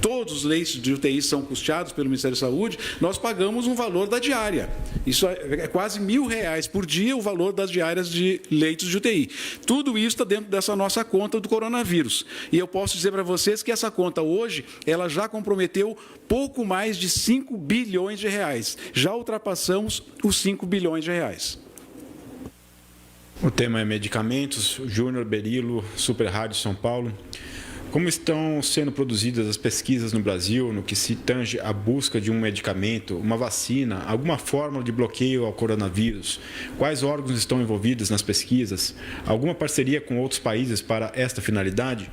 todos os leitos de UTI são custeados pelo Ministério da Saúde, nós pagamos um valor da diária. Isso é quase R$ 1.000 por dia o valor das diárias de leitos de UTI. Tudo isso está dentro dessa nossa conta do coronavírus. E eu posso dizer para vocês que essa conta hoje, ela já comprometeu pouco mais de R$ 5 bilhões. Já ultrapassamos os R$ 5 bilhões. O tema é medicamentos. Júnior Berilo, Super Rádio São Paulo. Como estão sendo produzidas as pesquisas no Brasil no que se tange à busca de um medicamento, uma vacina, alguma fórmula de bloqueio ao coronavírus? Quais órgãos estão envolvidos nas pesquisas? Alguma parceria com outros países para esta finalidade?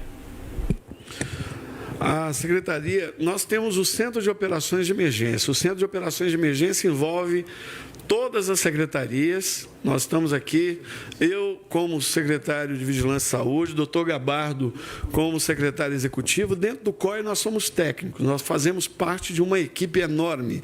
A Secretaria, nós temos o Centro de Operações de Emergência. O Centro de Operações de Emergência envolve todas as secretarias. Nós estamos aqui, eu como secretário de Vigilância e Saúde, doutor Gabardo como secretário executivo. Dentro do COI nós somos técnicos, nós fazemos parte de uma equipe enorme.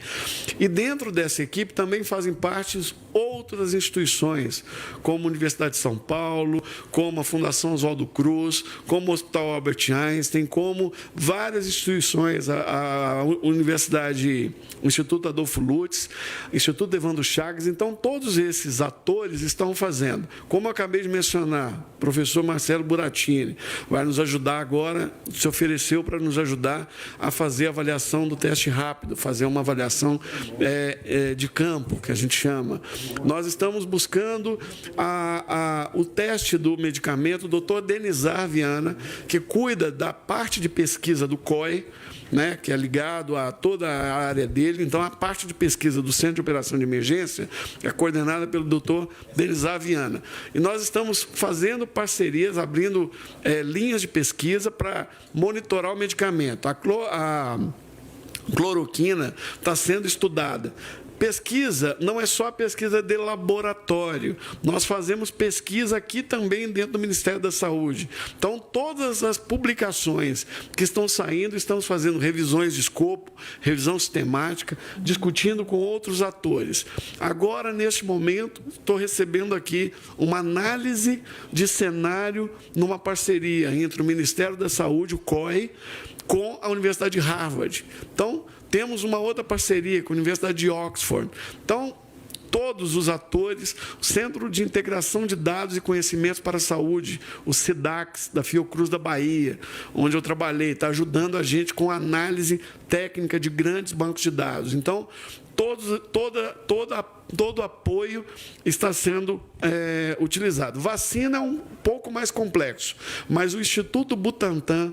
E dentro dessa equipe também fazem parte outras instituições, como a Universidade de São Paulo, como a Fundação Oswaldo Cruz, como o Hospital Albert Einstein, como várias instituições, a Universidade, o Instituto Adolfo Lutz, Instituto Evandro Chagas. Então, todos esses atores estão fazendo. Como eu acabei de mencionar, o professor Marcelo Buratini vai nos ajudar agora, se ofereceu para nos ajudar a fazer a avaliação do teste rápido, fazer uma avaliação de campo, que a gente chama. Nós estamos buscando o teste do medicamento, o doutor Denizar Viana, que cuida da parte de pesquisa do COI, né, que é ligado a toda a área dele. Então, a parte de pesquisa do Centro de Operação de Emergência é coordenada pelo doutor Denizar Viana. E nós estamos fazendo parcerias, abrindo linhas de pesquisa para monitorar o medicamento. A cloroquina está sendo estudada. Pesquisa não é só pesquisa de laboratório. Nós fazemos pesquisa aqui também dentro do Ministério da Saúde. Então, todas as publicações que estão saindo, estamos fazendo revisões de escopo, revisão sistemática, discutindo com outros atores. Agora, neste momento, estou recebendo aqui uma análise de cenário numa parceria entre o Ministério da Saúde, o COI, com a Universidade de Harvard. Então, temos uma outra parceria com a Universidade de Oxford. Então, todos os atores, o Centro de Integração de Dados e Conhecimentos para a Saúde, o CIDAX, da Fiocruz da Bahia, onde eu trabalhei, está ajudando a gente com análise técnica de grandes bancos de dados. Então, todo apoio está sendo utilizado. Vacina é um pouco mais complexo, mas o Instituto Butantan,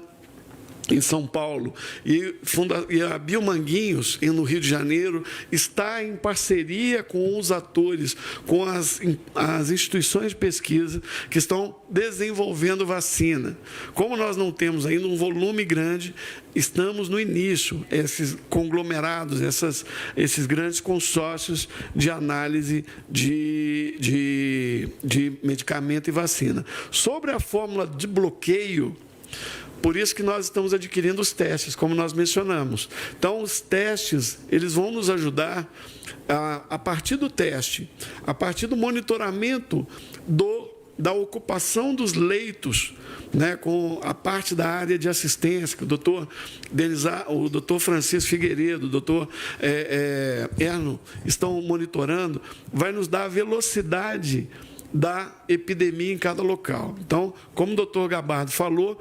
em São Paulo, e a Biomanguinhos, no Rio de Janeiro, está em parceria com os atores, com as instituições de pesquisa que estão desenvolvendo vacina. Como nós não temos ainda um volume grande, estamos no início, esses conglomerados, esses grandes consórcios de análise de medicamento e vacina. Sobre a fórmula de bloqueio, por isso que nós estamos adquirindo os testes, como nós mencionamos. Então, os testes, eles vão nos ajudar a partir do teste, a partir do monitoramento da ocupação dos leitos, né, com a parte da área de assistência, que o doutor Francisco Figueiredo, o doutor Erno estão monitorando, vai nos dar a velocidade da epidemia em cada local. Então, como o doutor Gabardo falou,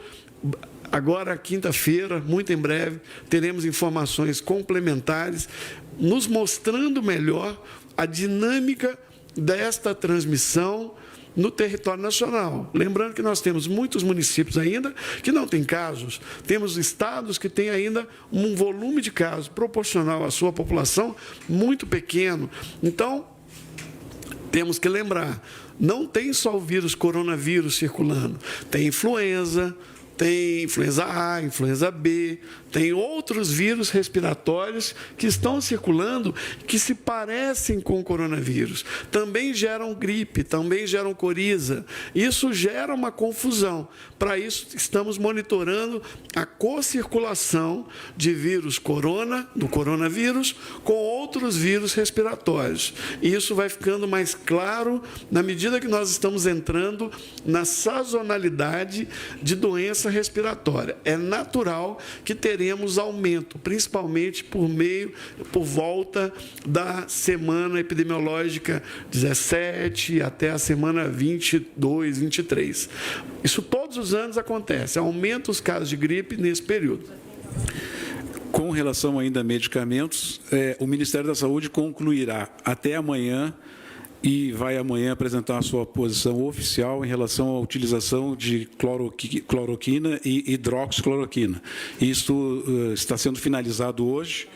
agora, quinta-feira, muito em breve, teremos informações complementares, nos mostrando melhor a dinâmica desta transmissão no território nacional. Lembrando que nós temos muitos municípios ainda que não têm casos, temos estados que têm ainda um volume de casos proporcional à sua população muito pequeno. Então, temos que lembrar, não tem só o vírus coronavírus circulando, tem influenza A, influenza B, tem outros vírus respiratórios que estão circulando que se parecem com o coronavírus. Também geram gripe, também geram coriza. Isso gera uma confusão. Para isso, estamos monitorando a co-circulação de vírus do coronavírus, com outros vírus respiratórios. E isso vai ficando mais claro na medida que nós estamos entrando na sazonalidade de doença respiratória. É natural que teremos aumento, principalmente por volta da semana epidemiológica 17 até a semana 22, 23. Isso todos os anos acontece, aumenta os casos de gripe nesse período. Com relação ainda a medicamentos, o Ministério da Saúde concluirá até amanhã e vai amanhã apresentar a sua posição oficial em relação à utilização de cloroquina e hidroxicloroquina. Isso está sendo finalizado hoje.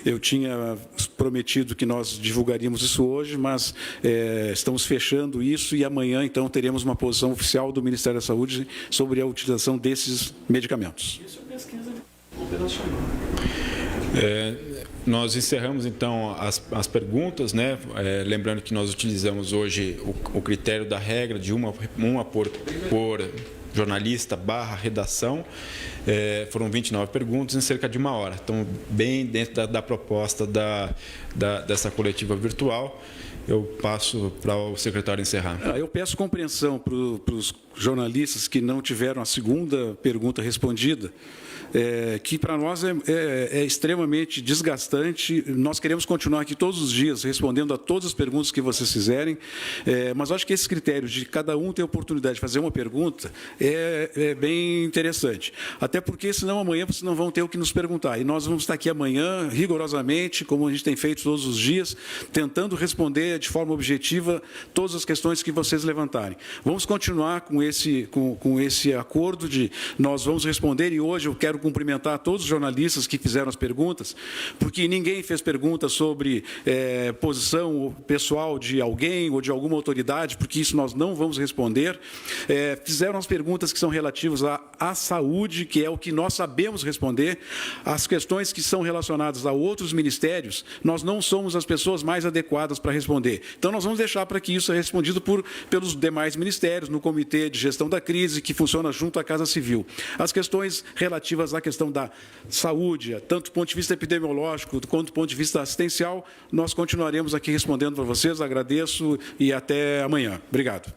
Eu tinha prometido que nós divulgaríamos isso hoje, mas estamos fechando isso e amanhã, então, teremos uma posição oficial do Ministério da Saúde sobre a utilização desses medicamentos. Isso é pesquisa operacional. Nós encerramos, então, as perguntas, né? Lembrando que nós utilizamos hoje o critério da regra de uma por jornalista / redação. Foram 29 perguntas em cerca de 1 hora. Então, bem dentro da proposta dessa coletiva virtual. Eu passo para o secretário encerrar. Eu peço compreensão para os jornalistas que não tiveram a segunda pergunta respondida, que para nós é extremamente desgastante. Nós queremos continuar aqui todos os dias respondendo a todas as perguntas que vocês fizerem, mas acho que esse critério de cada um ter a oportunidade de fazer uma pergunta é bem interessante. Até porque, senão, amanhã vocês não vão ter o que nos perguntar. E nós vamos estar aqui amanhã, rigorosamente, como a gente tem feito todos os dias, tentando responder de forma objetiva todas as questões que vocês levantarem. Vamos continuar com esse acordo de nós vamos responder, e hoje eu quero cumprimentar todos os jornalistas que fizeram as perguntas, porque ninguém fez perguntas sobre posição pessoal de alguém ou de alguma autoridade, porque isso nós não vamos responder. Fizeram as perguntas que são relativas à saúde, que é o que nós sabemos responder. As questões que são relacionadas a outros ministérios, nós não somos as pessoas mais adequadas para responder. Então, nós vamos deixar para que isso seja respondido pelos demais ministérios, no Comitê de Gestão da Crise, que funciona junto à Casa Civil. As questões relativas à questão da saúde, tanto do ponto de vista epidemiológico quanto do ponto de vista assistencial, nós continuaremos aqui respondendo para vocês. Agradeço e até amanhã. Obrigado.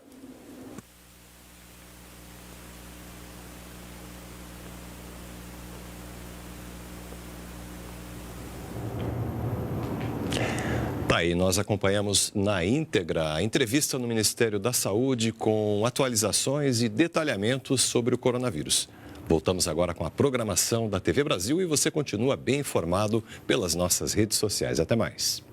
Tá aí, nós acompanhamos na íntegra a entrevista no Ministério da Saúde com atualizações e detalhamentos sobre o coronavírus. Voltamos agora com a programação da TV Brasil e você continua bem informado pelas nossas redes sociais. Até mais.